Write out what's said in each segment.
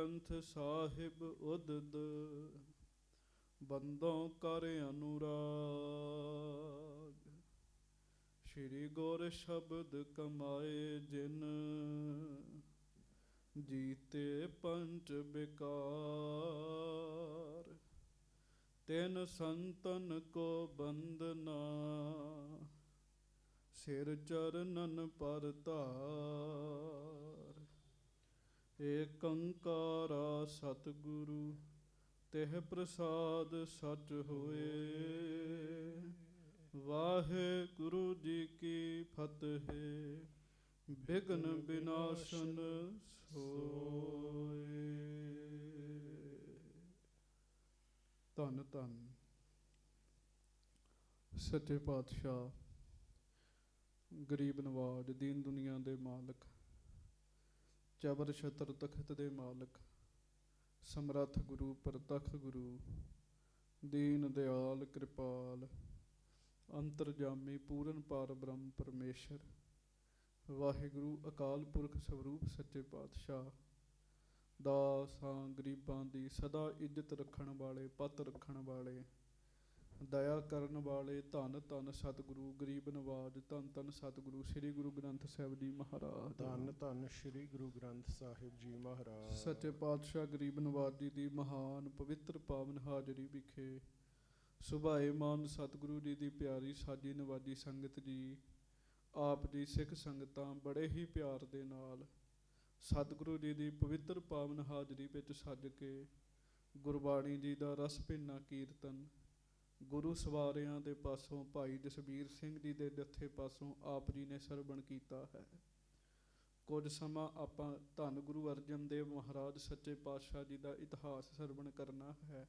ਗ੍ਰੰਥ ਸਾਹਿਬ ਉਦਦ ਬੰਦੋਂ ਕਰ ਅਨੁਰਾਗ। ਸ਼੍ਰੀ ਗੁਰ ਸ਼ਬਦ ਕਮਾਏ ਜਿਨ ਜੀਤੇ ਪੰਚ ਬਿਕਾਰ। ਤਿਨ ਸੰਤਨ ਕੋ ਬੰਦਨਾ ਸਿਰ ਚਰਨਨ ਪਰ ਧਾਰ। ਏਕ ਓੰਕਾਰਾ ਸਤਿਗੁਰੂ ਤਿਹ ਪ੍ਰਸਾਦ ਸਚ ਹੋਏ। ਵਾਹਿਗੁਰੂ ਜੀ ਕੀ ਫਤਿਹ। ਬਿਘਨ ਬਿਨਾਸ਼ਨ ਸੋਏ। ਧੰਨ ਧੰਨ ਸੱਚੇ ਪਾਤਸ਼ਾਹ, ਗਰੀਬ ਨਵਾਜ, ਦੀਨ ਦੁਨੀਆ ਦੇ ਮਾਲਕ, ਚਬਰ ਛਤਰ ਤਖਤ ਦੇ ਮਾਲਕ, ਸਮਰੱਥ ਗੁਰੂ, ਪ੍ਰਤੱਖ ਗੁਰੂ, ਦੀਨ ਦਿਆਲ, ਕਿਰਪਾਲ, ਅੰਤਰਜਾਮੀ, ਪੂਰਨ ਪਾਰ ਬ੍ਰਹਮ ਪਰਮੇਸ਼ਰ, ਵਾਹਿਗੁਰੂ ਅਕਾਲ ਪੁਰਖ ਸਵਰੂਪ ਸੱਚੇ ਪਾਤਸ਼ਾਹ, ਦਾਸਾਂ ਗਰੀਬਾਂ ਦੀ ਸਦਾ ਇੱਜ਼ਤ ਰੱਖਣ ਵਾਲੇ, ਪੱਤ ਰੱਖਣ ਵਾਲੇ, ਦਇਆ ਕਰਨ ਵਾਲੇ, ਧੰਨ ਧੰਨ ਸਤਿਗੁਰੂ ਗਰੀਬ ਨਵਾਜ, ਧੰਨ ਧੰਨ ਸਤਿਗੁਰੂ ਸ੍ਰੀ ਗੁਰੂ ਗ੍ਰੰਥ ਸਾਹਿਬ ਜੀ ਮਹਾਰਾਜ, ਧੰਨ ਧੰਨ ਸ੍ਰੀ ਗੁਰੂ ਗ੍ਰੰਥ ਸਾਹਿਬ ਜੀ ਮਹਾਰਾਜ। ਸੱਚੇ ਪਾਤਸ਼ਾਹ ਗਰੀਬ ਨਵਾਜ ਜੀ ਦੀ ਮਹਾਨ ਪਵਿੱਤਰ ਪਾਵਨ ਹਾਜ਼ਰੀ ਵਿਖੇ ਸੁਭਾਏਮਾਨ ਸਤਿਗੁਰੂ ਜੀ ਦੀ ਪਿਆਰੀ ਸਾਜੀ ਨਵਾਜੀ ਸੰਗਤ ਜੀ, ਆਪ ਜੀ ਸਿੱਖ ਸੰਗਤਾਂ ਬੜੇ ਹੀ ਪਿਆਰ ਦੇ ਨਾਲ ਸਤਿਗੁਰੂ ਜੀ ਦੀ ਪਵਿੱਤਰ ਪਾਵਨ ਹਾਜ਼ਰੀ ਵਿੱਚ ਸੱਜ ਕੇ ਗੁਰਬਾਣੀ ਜੀ ਦਾ ਰਸ ਭਿੰਨਾ ਕੀਰਤਨ ਗੁਰੂ ਸਵਾਰਿਆਂ ਦੇ ਪਾਸੋਂ ਭਾਈ ਜਸਬੀਰ ਸਿੰਘ ਜੀ ਦੇ ਜੱਥੇ ਪਾਸੋਂ ਆਪ ਜੀ ਨੇ ਸਰਵਣ ਕੀਤਾ ਹੈ। ਕੁਝ ਸਮਾਂ ਆਪਾਂ ਧੰਨ ਗੁਰੂ ਅਰਜਨ ਦੇਵ ਮਹਾਰਾਜ ਸੱਚੇ ਪਾਤਸ਼ਾਹ ਜੀ ਦਾ ਇਤਿਹਾਸ ਸਰਵਣ ਕਰਨਾ ਹੈ।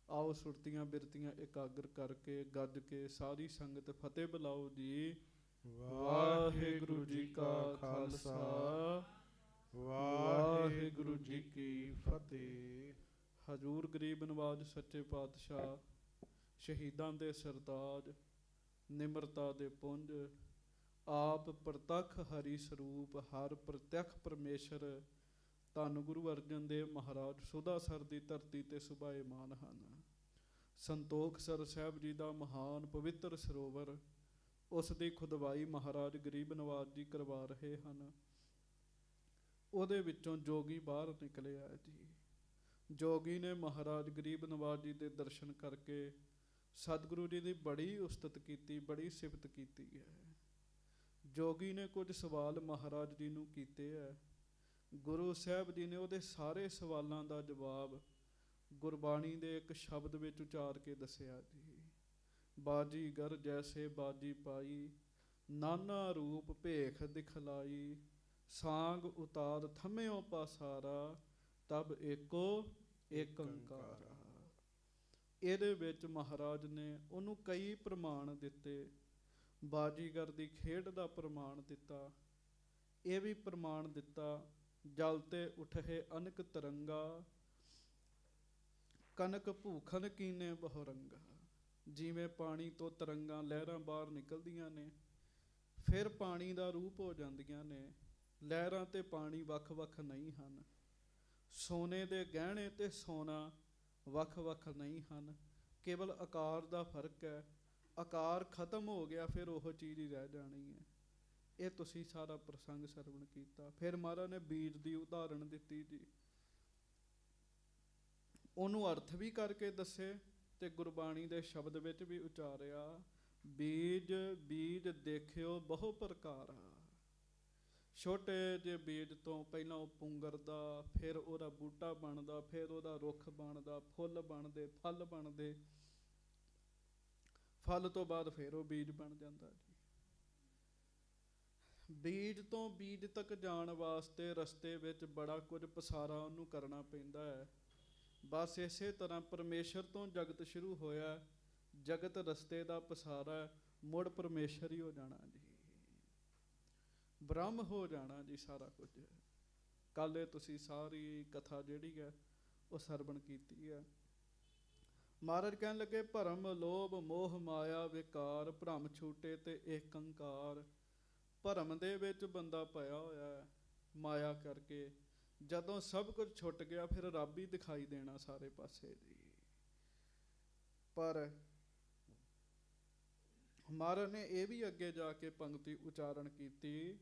ਆਓ ਸੁਰਤੀਆਂ ਬਿਰਤੀਆਂ ਇਕਾਗਰ ਕਰਕੇ ਗੱਜ ਕੇ ਸਾਰੀ ਸੰਗਤ ਫਤਿਹ ਬੁਲਾਓ ਜੀ। ਵਾਹਿਗੁਰੂ ਜੀ ਕਾ ਖਾਲਸਾ, ਵਾਹਿਗੁਰੂ ਜੀ ਕੀ ਫਤਿਹ। ਹਜ਼ੂਰ ਗਰੀਬ ਨਵਾਜ ਸੱਚੇ ਪਾਤਸ਼ਾਹ, ਸ਼ਹੀਦਾਂ ਦੇ ਸਰਤਾਜ, ਨਿਮਰਤਾ ਦੇ ਪੁੰਜ, ਆਪ ਪ੍ਰਤੱਖ ਹਰੀ ਸਰੂਪ, ਹਰ ਪ੍ਰਤੱਖ ਪਰਮੇਸ਼ਰ ਧੰਨ ਗੁਰੂ ਅਰਜਨ ਦੇਵ ਮਹਾਰਾਜ ਸੁਦਾਸਰ ਦੀ ਧਰਤੀ ਤੇ ਸੁਭਾਏਮਾਨ ਹਨ। ਸੰਤੋਖਸਰ ਸਾਹਿਬ ਜੀ ਦਾ ਮਹਾਨ ਪਵਿੱਤਰ ਸਰੋਵਰ, ਉਸ ਦੀ ਖੁਦਵਾਈ ਮਹਾਰਾਜ ਗਰੀਬ ਨਵਾਜ ਜੀ ਕਰਵਾ ਰਹੇ ਹਨ। ਉਹਦੇ ਵਿੱਚੋਂ ਜੋਗੀ ਬਾਹਰ ਨਿਕਲਿਆ ਜੀ। ਜੋਗੀ ਨੇ ਮਹਾਰਾਜ ਗਰੀਬ ਨਵਾਜ ਜੀ ਦੇ ਦਰਸ਼ਨ ਕਰਕੇ ਸਤਿਗੁਰੂ ਜੀ ਦੀ ਬੜੀ ਉਸਤਤ ਕੀਤੀ, ਬੜੀ ਸਿਫਤ ਕੀਤੀ ਹੈ। ਜੋਗੀ ਨੇ ਕੁਝ ਸਵਾਲ ਮਹਾਰਾਜ ਜੀ ਨੂੰ ਕੀਤੇ ਹੈ। ਗੁਰੂ ਸਾਹਿਬ ਜੀ ਨੇ ਉਹਦੇ ਸਾਰੇ ਸਵਾਲਾਂ ਦਾ ਜਵਾਬ ਗੁਰਬਾਣੀ ਦੇ ਇੱਕ ਸ਼ਬਦ ਵਿੱਚ ਉਚਾਰ ਕੇ ਦੱਸਿਆ ਜੀ। ਬਾਜੀਗਰ ਜੈਸੇ ਬਾਜੀ ਪਾਈ, ਨਾਨਾ ਰੂਪ ਭੇਖ ਦਿਖਲਾਈ, ਸਾਂਗ ਉਤਾਰ ਥੰਮਿਓ ਪਾਸਾਰਾ, ਤਬ ਏਕੋ ਏਕ ਓੰਕਾਰਾ। ਇਹਦੇ ਵਿੱਚ ਮਹਾਰਾਜ ਨੇ ਉਹਨੂੰ ਕਈ ਪ੍ਰਮਾਣ ਦਿੱਤੇ। ਬਾਜੀਗਰ ਦੀ ਖੇਡ ਦਾ ਪ੍ਰਮਾਣ ਦਿੱਤਾ। ਇਹ ਵੀ ਪ੍ਰਮਾਣ ਦਿੱਤਾ, ਜਲ ਤੇ ਉਠੇ ਅਨਕ ਤਰੰਗਾ, ਕਨਕ ਭੂਖਨ ਕੀਨੇ ਬਹੁਰੰਗਾ। ਜਿਵੇਂ ਪਾਣੀ ਤੋਂ ਤਰੰਗਾਂ ਲਹਿਰਾਂ ਬਾਹਰ ਨਿਕਲਦੀਆਂ ਨੇ, ਫਿਰ ਪਾਣੀ ਦਾ ਰੂਪ ਹੋ ਜਾਂਦੀਆਂ ਨੇ। ਲਹਿਰਾਂ ਤੇ ਪਾਣੀ ਵੱਖ ਵੱਖ ਨਹੀਂ ਹਨ। ਸੋਨੇ ਦੇ ਗਹਿਣੇ ਤੇ ਸੋਨਾ ਵੱਖ ਵੱਖ ਨਹੀਂ ਹਨ, ਕੇਵਲ ਆਕਾਰ ਦਾ ਫਰਕ ਹੈ। ਆਕਾਰ ਖਤਮ ਹੋ ਗਿਆ, ਫਿਰ ਉਹ ਚੀਜ਼ ਹੀ ਰਹਿ ਜਾਣੀ ਹੈ। ਇਹ ਤੁਸੀਂ ਸਾਰਾ ਪ੍ਰਸੰਗ ਸਰਵਣ ਕੀਤਾ। ਫਿਰ ਮਹਾਰਾਜ ਨੇ ਬੀਜ ਦੀ ਉਦਾਹਰਣ ਦਿੱਤੀ ਜੀ। ਉਹਨੂੰ ਅਰਥ ਵੀ ਕਰਕੇ ਦੱਸੇ ਤੇ ਗੁਰਬਾਣੀ ਦੇ ਸ਼ਬਦ ਵਿੱਚ ਵੀ ਉਚਾਰਿਆ। ਬੀਜ ਬੀਜ ਦੇਖਿਓ ਬਹੁ ਪ੍ਰਕਾਰਾ। ਛੋਟੇ ਜਿਹੇ ਬੀਜ ਤੋਂ ਪਹਿਲਾਂ ਉਹ ਪੁੰਗਰਦਾ, ਫਿਰ ਉਹਦਾ ਬੂਟਾ ਬਣਦਾ, ਫਿਰ ਉਹਦਾ ਰੁੱਖ ਬਣਦਾ, ਫੁੱਲ ਬਣਦੇ, ਫਲ ਬਣਦੇ, ਫਲ ਤੋਂ ਬਾਅਦ ਫਿਰ ਉਹ ਬੀਜ ਬਣ ਜਾਂਦਾ ਜੀ। ਬੀਜ ਤੋਂ ਬੀਜ ਤੱਕ ਜਾਣ ਵਾਸਤੇ ਰਸਤੇ ਵਿੱਚ ਬੜਾ ਕੁਝ ਪਸਾਰਾ ਉਹਨੂੰ ਕਰਨਾ ਪੈਂਦਾ ਹੈ। ਬਸ ਇਸੇ ਤਰ੍ਹਾਂ ਪਰਮੇਸ਼ਰ ਤੋਂ ਜਗਤ ਸ਼ੁਰੂ ਹੋਇਆ, ਜਗਤ ਰਸਤੇ ਦਾ ਪਸਾਰਾ, ਮੁੜ ਪਰਮੇਸ਼ਰ ਹੀ ਹੋ ਜਾਣਾ ਜੀ, ਬ੍ਰਹਮ ਹੋ ਜਾਣਾ ਜੀ ਸਾਰਾ ਕੁਝ। ਕੱਲ੍ਹ ਇਹ ਤੁਸੀਂ ਸਾਰੀ ਕਥਾ ਜਿਹੜੀ ਹੈ ਉਹ ਸਰਵਣ ਕੀਤੀ ਹੈ। ਮਹਾਰਾਜ ਕਹਿਣ ਲੱਗੇ, ਭਰਮ ਲੋਭ ਮੋਹ ਮਾਇਆ ਵਿਕਾਰ, ਭਰਮ ਛੂਟੇ ਤੇ ਏਕ ਓੰਕਾਰ। ਭਰਮ ਦੇ ਵਿੱਚ ਬੰਦਾ ਪਿਆ ਹੋਇਆ ਹੈ ਮਾਇਆ ਕਰਕੇ, ਜਦੋਂ ਸਭ ਕੁਝ ਛੁੱਟ ਗਿਆ ਫਿਰ ਰੱਬ ਹੀ ਦਿਖਾਈ ਦੇਣਾ ਸਾਰੇ ਪਾਸੇ ਜੀ। ਪਰ ਮਹਾਰਾਜ ਨੇ ਇਹ ਵੀ ਅੱਗੇ ਜਾ ਕੇ ਪੰਕਤੀ ਉਚਾਰਨ ਕੀਤੀ,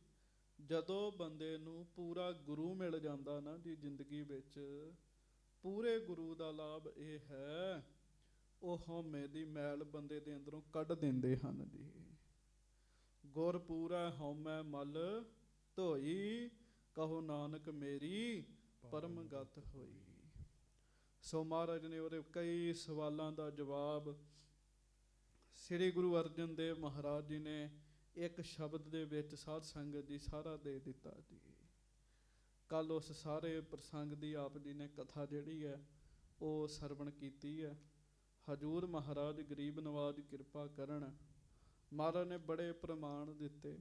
ਜਦੋਂ ਬੰਦੇ ਨੂੰ ਪੂਰਾ ਗੁਰੂ ਮਿਲ ਜਾਂਦਾ ਨਾ ਜੀ ਜ਼ਿੰਦਗੀ ਵਿੱਚ, ਪੂਰੇ ਗੁਰੂ ਦਾ ਲਾਭ ਇਹ ਹੈ, ਉਹ ਹਉਮੈ ਦੀ ਮੈਲ ਬੰਦੇ ਦੇ ਅੰਦਰੋਂ ਕੱਢ ਦਿੰਦੇ ਹਨ ਜੀ। ਗੁਰ ਪੂਰਾ ਹਉਮੈ ਮਲ ਧੋਈ, ਕਹੋ ਨਾਨਕ ਮੇਰੀ ਪਰਮ ਗਤ ਹੋਈ। ਸੋ ਮਹਾਰਾਜ ਨੇ ਉਹਦੇ ਕਈ ਸਵਾਲਾਂ ਦਾ ਜਵਾਬ ਸ੍ਰੀ ਗੁਰੂ ਅਰਜਨ ਦੇਵ ਮਹਾਰਾਜ ਜੀ ਨੇ ਇੱਕ ਸ਼ਬਦ ਦੇ ਵਿੱਚ ਸਾਧ ਸੰਗਤ ਜੀ ਸਾਰਾ ਦੇ ਦਿੱਤਾ ਜੀ। ਕੱਲ ਉਸ ਸਾਰੇ ਪ੍ਰਸੰਗ ਦੀ ਆਪ ਜੀ ਨੇ ਕਥਾ ਜਿਹੜੀ ਹੈ ਉਹ ਸਰਵਣ ਕੀਤੀ ਹੈ। ਹਜੂਰ ਮਹਾਰਾਜ ਗਰੀਬ ਨਵਾਜ ਕਿਰਪਾ ਕਰਨ। ਮਹਾਰਾਜ ਨੇ ਬੜੇ ਪ੍ਰਮਾਣ ਦਿੱਤੇ,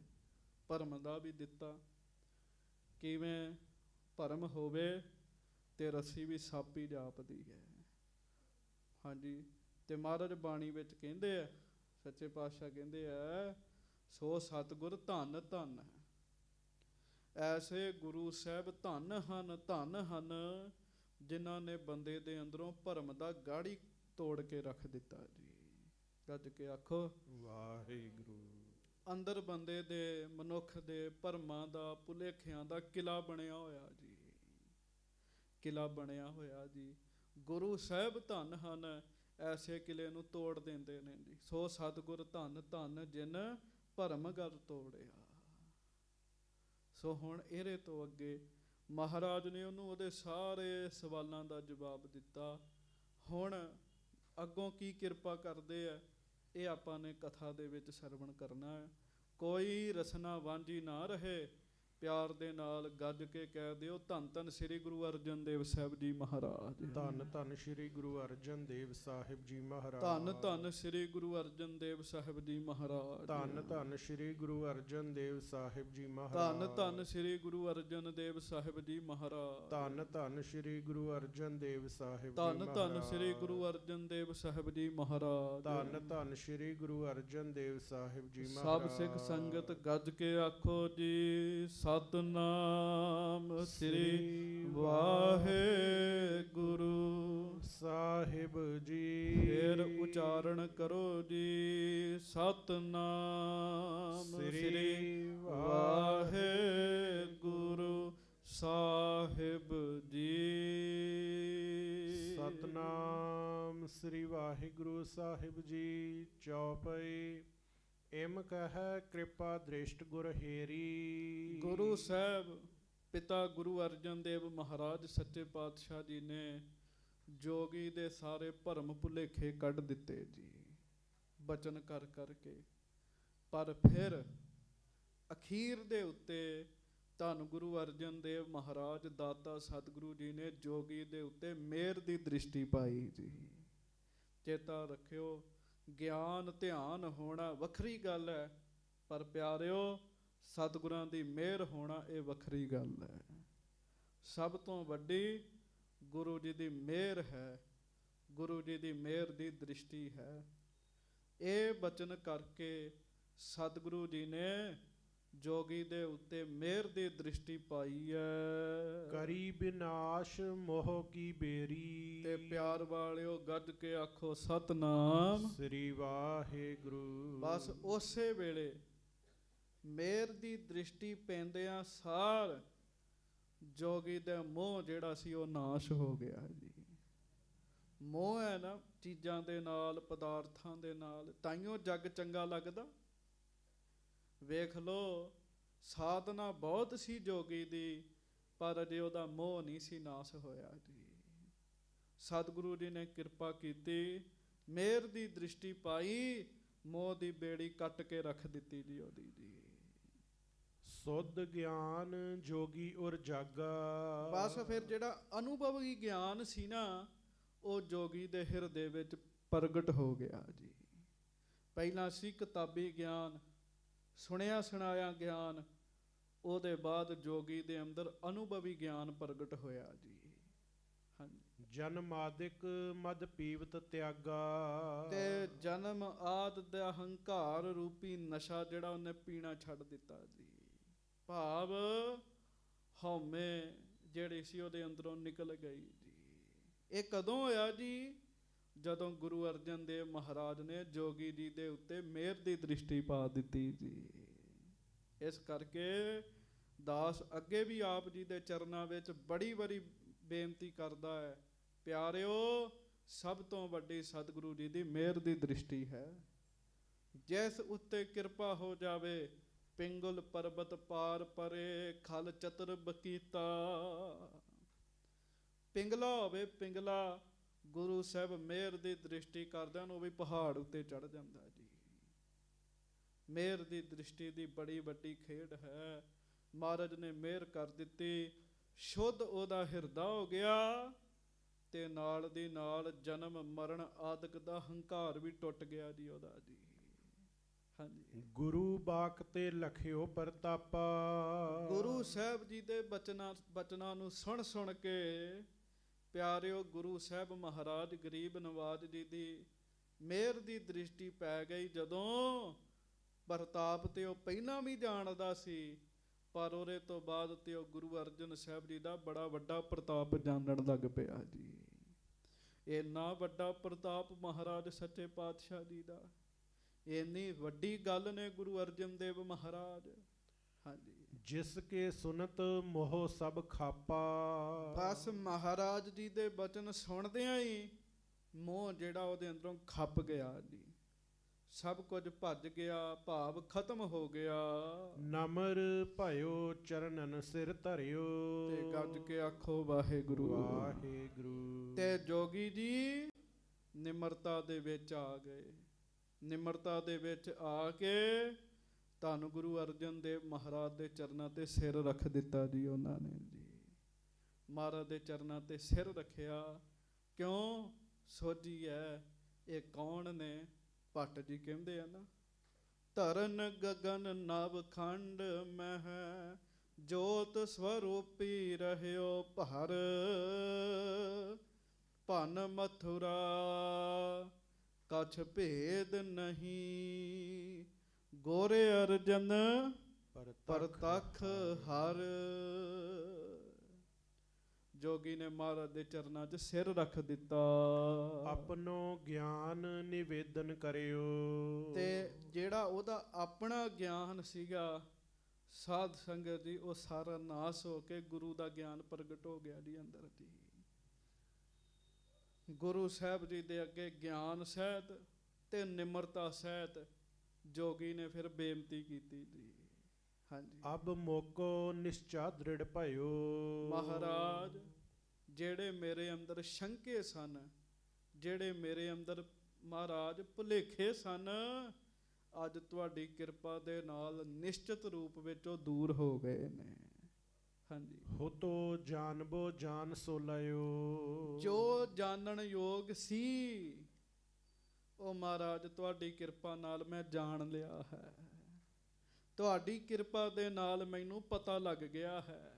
ਭਰਮ ਦਾ ਵੀ ਦਿੱਤਾ, ਕਿਵੇਂ ਭਰਮ ਹੋਵੇ ਤੇ ਰੱਸੀ ਵੀ ਸਾਪੀ ਜਾਪਦੀ ਹੈ। ਹਾਂਜੀ, ਤੇ ਮਹਾਰਾਜ ਬਾਣੀ ਵਿੱਚ ਕਹਿੰਦੇ ਆ, ਸੱਚੇ ਪਾਤਸ਼ਾਹ ਕਹਿੰਦੇ ਆ, ਸੋ ਸਤਿਗੁਰ ਧੰਨ ਧੰਨ ਹੈ, ਐਸੇ ਗੁਰੂ ਸਾਹਿਬ ਧੰਨ ਹਨ, ਧੰਨ ਹਨ, ਜਿਨ੍ਹਾਂ ਨੇ ਬੰਦੇ ਦੇ ਅੰਦਰੋਂ ਭਰਮ ਦਾ ਗਾੜੀ ਤੋੜ ਕੇ ਰੱਖ ਦਿੱਤਾ ਜੀ। ਗੱਜ ਕੇ ਆਖੋ ਵਾਹਿਗੁਰੂ। ਅੰਦਰ ਬੰਦੇ ਦੇ, ਮਨੁੱਖ ਦੇ ਭਰਮਾਂ ਦਾ, ਭੁਲੇਖਿਆਂ ਦਾ ਕਿਲਾ ਬਣਿਆ ਹੋਇਆ ਜੀ, ਕਿਲਾ ਬਣਿਆ ਹੋਇਆ ਜੀ। ਗੁਰੂ ਸਾਹਿਬ ਧੰਨ ਹਨ, ਐਸੇ ਕਿਲੇ ਨੂੰ ਤੋੜ ਦਿੰਦੇ ਨੇ ਜੀ। ਸੋ ਸਤਿਗੁਰ ਧੰਨ ਧੰਨ, ਜਿਨ ਭਰਮ ਗਲ ਤੋੜਿਆ। ਸੋ ਹੁਣ ਇਹਦੇ ਤੋਂ ਅੱਗੇ ਮਹਾਰਾਜ ਨੇ ਉਹਨੂੰ ਉਹਦੇ ਸਾਰੇ ਸਵਾਲਾਂ ਦਾ ਜਵਾਬ ਦਿੱਤਾ। ਹੁਣ ਅੱਗੋਂ ਕੀ ਕਿਰਪਾ ਕਰਦੇ ਆ, ਇਹ ਆਪਾਂ ਨੇ ਕਥਾ ਦੇ ਵਿੱਚ ਸਰਵਣ ਕਰਨਾ ਹੈ। ਕੋਈ ਰਸਨਾ ਵਾਂਝੀ ਨਾ ਰਹੇ, ਪਿਆਰ ਦੇ ਨਾਲ ਗੱਜ ਕੇ ਕਹਿ ਦਿਓ, ਧੰਨ ਧੰਨ ਸ੍ਰੀ ਗੁਰੂ ਅਰਜਨ ਦੇਵ ਸਾਹਿਬ ਜੀ ਮਹਾਰਾਜ। ਧੰਨ ਧੰਨ ਸ੍ਰੀ ਗੁਰੂ ਅਰਜਨ ਦੇਵ ਸਾਹਿਬ ਜੀ ਮਹਾਰਾਜ। ਧੰਨ ਧੰਨ ਸ੍ਰੀ ਗੁਰੂ ਅਰਜਨ ਦੇਵ ਸਾਹਿਬ ਜੀ ਮਹਾਰਾਜ। ਧੰਨ ਧੰਨ ਸ੍ਰੀ ਗੁਰੂ ਅਰਜਨ ਦੇਵ ਸਾਹਿਬ ਜੀ ਮਹਾਰਾਜ। ਧੰਨ ਧੰਨ ਸ੍ਰੀ ਗੁਰੂ ਅਰਜਨ ਦੇਵ ਸਾਹਿਬ ਜੀ ਮਹਾਰਾਜ। ਧੰਨ ਧੰਨ ਸ੍ਰੀ ਗੁਰੂ ਅਰਜਨ ਦੇਵ ਸਾਹਿਬ ਜੀ ਧੰਨ ਧੰਨ ਸ੍ਰੀ ਗੁਰੂ ਅਰਜਨ ਦੇਵ ਸਾਹਿਬ ਜੀ ਮਹਾਰਾਜ। ਧੰਨ ਧੰਨ ਸ੍ਰੀ ਗੁਰੂ ਅਰਜਨ ਦੇਵ ਸਾਹਿਬ ਜੀ ਮਹਾਰਾਜ। ਸਭ ਸਿੱਖ ਸੰਗਤ ਗੱਜ ਕੇ ਆਖੋ ਜੀ, ਸਤਨਾਮ ਸ੍ਰੀ ਵਾਹਿਗੁਰੂ ਸਾਹਿਬ ਜੀ। ਫੇਰ ਉਚਾਰਨ ਕਰੋ ਜੀ, ਸਤਨਾਮ ਸ੍ਰੀ ਵਾਹਿਗੁਰੂ ਸਾਹਿਬ ਜੀ। ਸਤਨਾਮ ਸ੍ਰੀ ਵਾਹਿਗੁਰੂ ਸਾਹਿਬ ਜੀ। ਚੌਪਈ। ਇਮ ਕਹਿ ਕਿਰਪਾ ਦ੍ਰਿਸ਼ਟ ਗੁਰ ਹੇਰੀ। ਗੁਰੂ ਸਾਹਿਬ ਪਿਤਾ ਗੁਰੂ ਅਰਜਨ ਦੇਵ ਮਹਾਰਾਜ ਸੱਚੇ ਪਾਤਸ਼ਾਹ ਜੀ ਨੇ ਜੋਗੀ ਦੇ ਸਾਰੇ ਭਰਮ ਭੁਲੇਖੇ ਕੱਢ ਦਿੱਤੇ ਜੀ, ਬਚਨ ਕਰ ਕਰਕੇ। ਪਰ ਫਿਰ ਅਖੀਰ ਦੇ ਉੱਤੇ ਧੰਨ ਗੁਰੂ ਅਰਜਨ ਦੇਵ ਮਹਾਰਾਜ ਦਾਤਾ ਸਤਿਗੁਰੂ ਜੀ ਨੇ ਜੋਗੀ ਦੇ ਉੱਤੇ ਮਿਹਰ ਦੀ ਦ੍ਰਿਸ਼ਟੀ ਪਾਈ ਜੀ। ਚੇਤਾ ਰੱਖਿਓ, ਗਿਆਨ ਧਿਆਨ ਹੋਣਾ ਵੱਖਰੀ ਗੱਲ ਹੈ, ਪਰ ਪਿਆਰਿਓ ਸਤਿਗੁਰਾਂ ਦੀ ਮਿਹਰ ਹੋਣਾ ਇਹ ਵੱਖਰੀ ਗੱਲ ਹੈ। ਸਭ ਤੋਂ ਵੱਡੀ ਗੁਰੂ ਜੀ ਦੀ ਮਿਹਰ ਹੈ, ਗੁਰੂ ਜੀ ਦੀ ਮਿਹਰ ਦੀ ਦ੍ਰਿਸ਼ਟੀ ਹੈ। ਇਹ ਬਚਨ ਕਰਕੇ ਸਤਿਗੁਰੂ ਜੀ ਨੇ ਜੋਗੀ ਦੇ ਉੱਤੇ ਮਿਹਰ ਦੀ ਦ੍ਰਿਸ਼ਟੀ ਪਾਈ ਹੈ। ਕਰੀ ਬਿਨਾਸ਼ ਮੋਹ ਕੀ ਬੇਰੀ। ਤੇ ਪਿਆਰ ਵਾਲਿਓ ਗੱਜ ਕੇ ਆਖੋ ਸਤਨਾਮ ਸ੍ਰੀ ਵਾਹਿਗੁਰੂ। ਬਸ ਉਸੇ ਵੇਲੇ ਮਿਹਰ ਦੀ ਦ੍ਰਿਸ਼ਟੀ ਪੈਂਦਿਆਂ ਸਾਰ ਜੋਗੀ ਦਾ ਮੋਹ ਜਿਹੜਾ ਸੀ ਉਹ ਨਾਸ਼ ਹੋ ਗਿਆ ਜੀ। ਮੋਹ ਹੈ ਨਾ ਚੀਜ਼ਾਂ ਦੇ ਨਾਲ, ਪਦਾਰਥਾਂ ਦੇ ਨਾਲ, ਤਾਈਓ ਜੱਗ ਚੰਗਾ ਲੱਗਦਾ। ਵੇਖ ਲੋ, ਸਾਧਨਾ ਬਹੁਤ ਸੀ ਜੋਗੀ ਦੀ, ਪਰ ਅਜੇ ਉਹਦਾ ਮੋਹ ਨਹੀਂ ਸੀ ਨਾਸ਼ ਹੋਇਆ ਜੀ। ਸਤਿਗੁਰੂ ਜੀ ਨੇ ਕਿਰਪਾ ਕੀਤੀ, ਮਿਹਰ ਦੀ ਦ੍ਰਿਸ਼ਟੀ ਪਾਈ, ਮੋਹ ਦੀ ਬੇੜੀ ਕੱਟ ਕੇ ਰੱਖ ਦਿੱਤੀ ਜੀ ਉਹਦੀ ਜੀ। ਸੁਧ ਗਿਆਨ ਜੋਗੀ ਔਰ ਜਾਗਾ। ਬਸ ਫਿਰ ਜਿਹੜਾ ਅਨੁਭਵੀ ਗਿਆਨ ਸੀ ਨਾ, ਉਹ ਜੋਗੀ ਦੇ ਹਿਰਦੇ ਵਿੱਚ ਪ੍ਰਗਟ ਹੋ ਗਿਆ ਜੀ। ਪਹਿਲਾਂ ਸੀ ਕਿਤਾਬੀ ਗਿਆਨ, ਸੁਣਿਆ ਸੁਣਾਇਆ ਗਿਆਨ, ਉਹਦੇ ਬਾਅਦ ਜੋਗੀ ਦੇ ਅੰਦਰ ਅਨੁਭਵੀ ਗਿਆਨ ਪ੍ਰਗਟ ਹੋਇਆ ਜੀ। ਹਾਂਜੀ। ਜਨਮਾਦਿਕ ਮਦ ਪੀਵਤ ਤਿਆਗਾ। ਤੇ ਜਨਮ ਆਦ ਦਾ ਹੰਕਾਰ ਰੂਪੀ ਨਸ਼ਾ ਜਿਹੜਾ ਉਹਨੇ ਪੀਣਾ ਛੱਡ ਦਿੱਤਾ ਜੀ। ਭਾਵ ਹਉਮੈ ਜਿਹੜੀ ਸੀ ਉਹਦੇ ਅੰਦਰੋਂ ਨਿਕਲ ਗਈ ਜੀ। ਇਹ ਕਦੋਂ ਹੋਇਆ ਜੀ? ਜਦੋਂ ਗੁਰੂ ਅਰਜਨ ਦੇਵ ਮਹਾਰਾਜ ਨੇ ਜੋਗੀ ਜੀ ਦੇ ਉੱਤੇ ਮਿਹਰ ਦੀ ਦ੍ਰਿਸ਼ਟੀ ਪਾ ਦਿੱਤੀ ਜੀ। ਇਸ ਕਰਕੇ ਦਾਸ ਅੱਗੇ ਵੀ ਆਪ ਜੀ ਦੇ ਚਰਨਾਂ ਵਿੱਚ ਬੜੀ ਵਾਰੀ ਬੇਨਤੀ ਕਰਦਾ ਹੈ, ਪਿਆਰਿਓ ਸਭ ਤੋਂ ਵੱਡੀ ਸਤਿਗੁਰੂ ਜੀ ਦੀ ਮਿਹਰ ਦੀ ਦ੍ਰਿਸ਼ਟੀ ਹੈ। ਜਿਸ ਉੱਤੇ ਕਿਰਪਾ ਹੋ ਜਾਵੇ, ਪਿੰਗਲ ਪਰਬਤ ਪਾਰ ਪਰੇ, ਖਲ ਚਤਰ ਬਕੀਤਾ। ਪਿੰਗਲਾ ਹੋਵੇ, ਪਿੰਗਲਾ ਗੁਰੂ ਸਾਹਿਬ ਮਿਹਰ ਦੀ ਦ੍ਰਿਸ਼ਟੀ ਕਰਦੇ ਹਨ, ਉਹ ਵੀ ਪਹਾੜ ਉੱਤੇ ਚੜ ਜਾਂਦਾ ਜੀ। ਮਿਹਰ ਦੀ ਦ੍ਰਿਸ਼ਟੀ ਦੀ ਬੜੀ ਵੱਡੀ ਖੇਡ ਹੈ। ਮਹਾਰਾਜ ਨੇ ਮਿਹਰ ਕਰ ਦਿੱਤੀ, ਸ਼ੁੱਧ ਉਹਦਾ ਹਿਰਦਾ ਹੋ ਗਿਆ, ਤੇ ਨਾਲ ਦੀ ਨਾਲ ਜਨਮ ਮਰਨ ਆਦਿਕ ਦਾ ਹੰਕਾਰ ਵੀ ਟੁੱਟ ਗਿਆ ਜੀ ਉਹਦਾ ਜੀ। ਹਾਂਜੀ, ਗੁਰੂ ਬਾਕ ਤੇ ਲਖਿਓ ਪ੍ਰਤਾਪਾ। ਗੁਰੂ ਸਾਹਿਬ ਜੀ ਦੇ ਬਚਨਾਂ ਨੂੰ ਸੁਣ ਸੁਣ ਕੇ ਪਿਆਰਿਓ ਗੁਰੂ ਸਾਹਿਬ ਮਹਾਰਾਜ ਗਰੀਬ ਨਵਾਜ ਜੀ ਦੀ ਮਿਹਰ ਦੀ ਦ੍ਰਿਸ਼ਟੀ ਪੈ ਗਈ। ਜਦੋਂ ਪ੍ਰਤਾਪ ਤੇ ਉਹ ਪਹਿਲਾਂ ਵੀ ਜਾਣਦਾ ਸੀ, ਪਰ ਉਹਦੇ ਤੋਂ ਬਾਅਦ ਤੇ ਉਹ ਗੁਰੂ ਅਰਜਨ ਸਾਹਿਬ ਜੀ ਦਾ ਬੜਾ ਵੱਡਾ ਪ੍ਰਤਾਪ ਜਾਣਨ ਲੱਗ ਪਿਆ ਜੀ। ਇੰਨਾ ਵੱਡਾ ਪ੍ਰਤਾਪ ਮਹਾਰਾਜ ਸੱਚੇ ਪਾਤਸ਼ਾਹ ਜੀ ਦਾ, ਇੰਨੀ ਵੱਡੀ ਗੱਲ ਨੇ ਗੁਰੂ ਅਰਜਨ ਦੇਵ ਮਹਾਰਾਜ। ਹਾਂਜੀ, ਜਿਸ ਕੇ ਸੁਨਤ ਮੋਹ ਸਭ ਖਾਪਾ। ਬਸ ਮਹਾਰਾਜ ਜੀ ਦੇ ਬਚਨ ਸੁਣਦਿਆਂ ਹੀ ਮੋਹ ਜਿਹੜਾ ਉਹਦੇ ਅੰਦਰੋਂ ਖੱਪ ਗਿਆ ਜੀ। ਸਭ ਕੁਝ ਭੱਜ ਗਿਆ, ਭਾਵ ਖਤਮ ਹੋ ਗਿਆ। ਨਮਰ ਭਇਓ ਚਰਨਨ ਸਿਰ ਧਰਿਓ। ਤੇ ਗੱਜ ਕੇ ਆਖੋ ਵਾਹਿਗੁਰੂ ਵਾਹਿਗੁਰੂ। ਤੇ ਜੋਗੀ ਜੀ ਨਿਮਰਤਾ ਦੇ ਵਿੱਚ ਆ ਗਏ। ਨਿਮਰਤਾ ਦੇ ਵਿੱਚ ਆ ਕੇ ਧੰਨ ਗੁਰੂ ਅਰਜਨ ਦੇਵ ਮਹਾਰਾਜ ਦੇ ਚਰਨਾਂ ਤੇ ਸਿਰ ਰੱਖ ਦਿੱਤਾ ਜੀ ਉਹਨਾਂ ਨੇ ਜੀ। ਮਹਾਰਾਜ ਦੇ ਚਰਨਾਂ ਤੇ ਸਿਰ ਰੱਖਿਆ। ਕਿਉਂ? ਸੋਝੀ ਹੈ ਇਹ ਕੌਣ ਨੇ? ਭੱਟ ਜੀ ਕਹਿੰਦੇ ਆ ਨਾ, ਧਰਨ ਗਗਨ ਨਵ ਖੰਡ ਮਹਿ ਜੋਤ ਸਵਰੂਪੀ ਰਹਿਓ ਭਰ। ਭਨ ਮਥੁਰਾ ਕਛ ਭੇਦ ਨਹੀਂ, ਗੋਰੇ ਅਰਜਨ ਪਰਤਖ ਹਰ। ਜੋਗੀ ਨੇ ਮਹਾਰਾਜ ਦੇ ਚਰਨਾਂ 'ਚ ਸਿਰ ਰੱਖ ਦਿੱਤਾ। ਆਪਣੋ ਗਿਆਨ ਨਿਵੇਦਨ ਕਰਿਓ। ਤੇ ਜਿਹੜਾ ਉਹਦਾ ਆਪਣਾ ਗਿਆਨ ਸੀਗਾ ਸਾਧ ਸੰਗਤ ਜੀ, ਉਹ ਸਾਰਾ ਨਾਸ ਹੋ ਕੇ ਗੁਰੂ ਦਾ ਗਿਆਨ ਪ੍ਰਗਟ ਹੋ ਗਿਆ ਜੀ ਅੰਦਰ ਜੀ। ਗੁਰੂ ਸਾਹਿਬ ਜੀ ਦੇ ਅੱਗੇ ਗਿਆਨ ਸਹਿਤ ਤੇ ਨਿਮਰਤਾ ਸਹਿਤ ਜੋਗੀ ਨੇ ਫਿਰ ਬੇਨਤੀ ਕੀਤੀ ਜੀ। ਹਾਂਜੀ, ਅਬ ਮੋਕੋ ਨਿਸ਼ਚਾ ਦ੍ਰਿੜ ਭਇਓ। ਮਹਾਰਾਜ ਜਿਹੜੇ ਮੇਰੇ ਅੰਦਰ ਸ਼ੰਕੇ ਸਨ, ਜਿਹੜੇ ਮੇਰੇ ਅੰਦਰ ਮਹਾਰਾਜ ਭੁਲੇਖੇ ਸਨ, ਅੱਜ ਤੁਹਾਡੀ ਕਿਰਪਾ ਦੇ ਨਾਲ ਨਿਸ਼ਚਿਤ ਰੂਪ ਵਿੱਚ ਉਹ ਦੂਰ ਹੋ ਗਏ ਨੇ। ਹਾਂਜੀ, ਹੋਤੋ ਜਾਣਬੋ ਜਾਣ ਸੋ ਲਇਓ। ਜੋ ਜਾਣਨ ਯੋਗ ਸੀ ਉਹ ਮਹਾਰਾਜ ਤੁਹਾਡੀ ਕਿਰਪਾ ਨਾਲ ਮੈਂ ਜਾਣ ਲਿਆ ਹੈ। ਤੁਹਾਡੀ ਕਿਰਪਾ ਦੇ ਨਾਲ ਮੈਨੂੰ ਪਤਾ ਲੱਗ ਗਿਆ ਹੈ।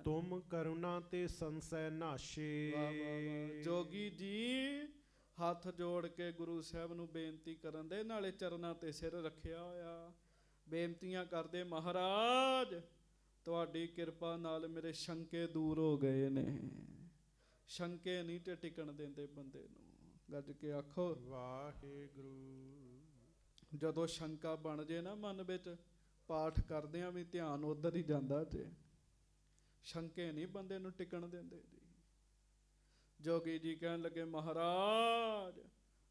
ਤੁਮ ਕਰੁਣਾ ਤੇ ਸੰਸੈ ਨਾਸ਼ੇ। ਵਾਹ ਵਾਹ ਵਾਹ। ਜੋਗੀ ਜੀ ਹੱਥ ਜੋੜ ਕੇ ਗੁਰੂ ਸਾਹਿਬ ਨੂੰ ਬੇਨਤੀ ਕਰਨ ਦੇ, ਨਾਲੇ ਚਰਨਾਂ ਤੇ ਸਿਰ ਰੱਖਿਆ ਹੋਇਆ, ਬੇਨਤੀਆਂ ਕਰਦੇ, ਮਹਾਰਾਜ ਤੁਹਾਡੀ ਕਿਰਪਾ ਨਾਲ ਮੇਰੇ ਸ਼ੰਕੇ ਦੂਰ ਹੋ ਗਏ ਨੇ। ਸ਼ੰਕੇ ਨਹੀਂ ਤੇ ਟਿਕਣ ਦਿੰਦੇ ਬੰਦੇ ਨੂੰ। ਗੱਜ ਕੇ ਆਖੋ ਵਾਹਿਗੁਰੂ। ਜਦੋਂ ਸ਼ੰਕਾ ਬਣ ਜੇ ਨਾ ਮਨ ਵਿੱਚ, ਪਾਠ ਕਰਦਿਆਂ ਵੀ ਧਿਆਨ ਉੱਧਰ ਹੀ ਜਾਂਦਾ ਜੇ। ਸ਼ੰਕੇ ਨਹੀਂ ਬੰਦੇ ਨੂੰ ਟਿਕਣ ਦਿੰਦੇ ਜੀ। ਜੋਗੀ ਜੀ ਕਹਿਣ ਲੱਗੇ, ਮਹਾਰਾਜ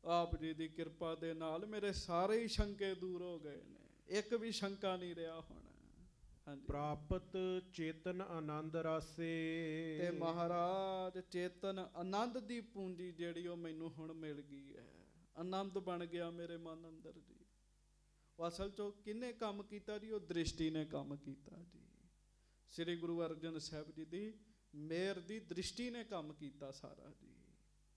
ਆਪ ਜੀ ਦੀ ਕਿਰਪਾ ਦੇ ਨਾਲ ਮੇਰੇ ਸਾਰੇ ਹੀ ਸ਼ੰਕੇ ਦੂਰ ਹੋ ਗਏ ਨੇ, ਇੱਕ ਵੀ ਸ਼ੰਕਾ ਨਹੀਂ ਰਿਹਾ ਹੁਣ। ਹਾਂਜੀ, ਪ੍ਰਾਪਤ ਚੇਤਨ ਆਨੰਦ ਰਾਸੇ। ਤੇ ਮਹਾਰਾਜ ਚੇਤਨ ਆਨੰਦ ਦੀ ਪੂੰਜੀ ਜਿਹੜੀ ਉਹ ਮੈਨੂੰ ਹੁਣ ਮਿਲ ਗਈ ਹੈ। ਆਨੰਦ ਬਣ ਗਿਆ ਮੇਰੇ ਮਨ ਅੰਦਰ ਜੀ। ਉਹ ਅਸਲ 'ਚ ਕਿਹਨੇ ਕੰਮ ਕੀਤਾ ਜੀ? ਉਹ ਦ੍ਰਿਸ਼ਟੀ ਨੇ ਕੰਮ ਕੀਤਾ ਜੀ। ਸ੍ਰੀ ਗੁਰੂ ਅਰਜਨ ਸਾਹਿਬ ਜੀ ਦੀ ਮਿਹਰ ਦੀ ਦ੍ਰਿਸ਼ਟੀ ਨੇ ਕੰਮ ਕੀਤਾ ਸਾਰਾ ਜੀ।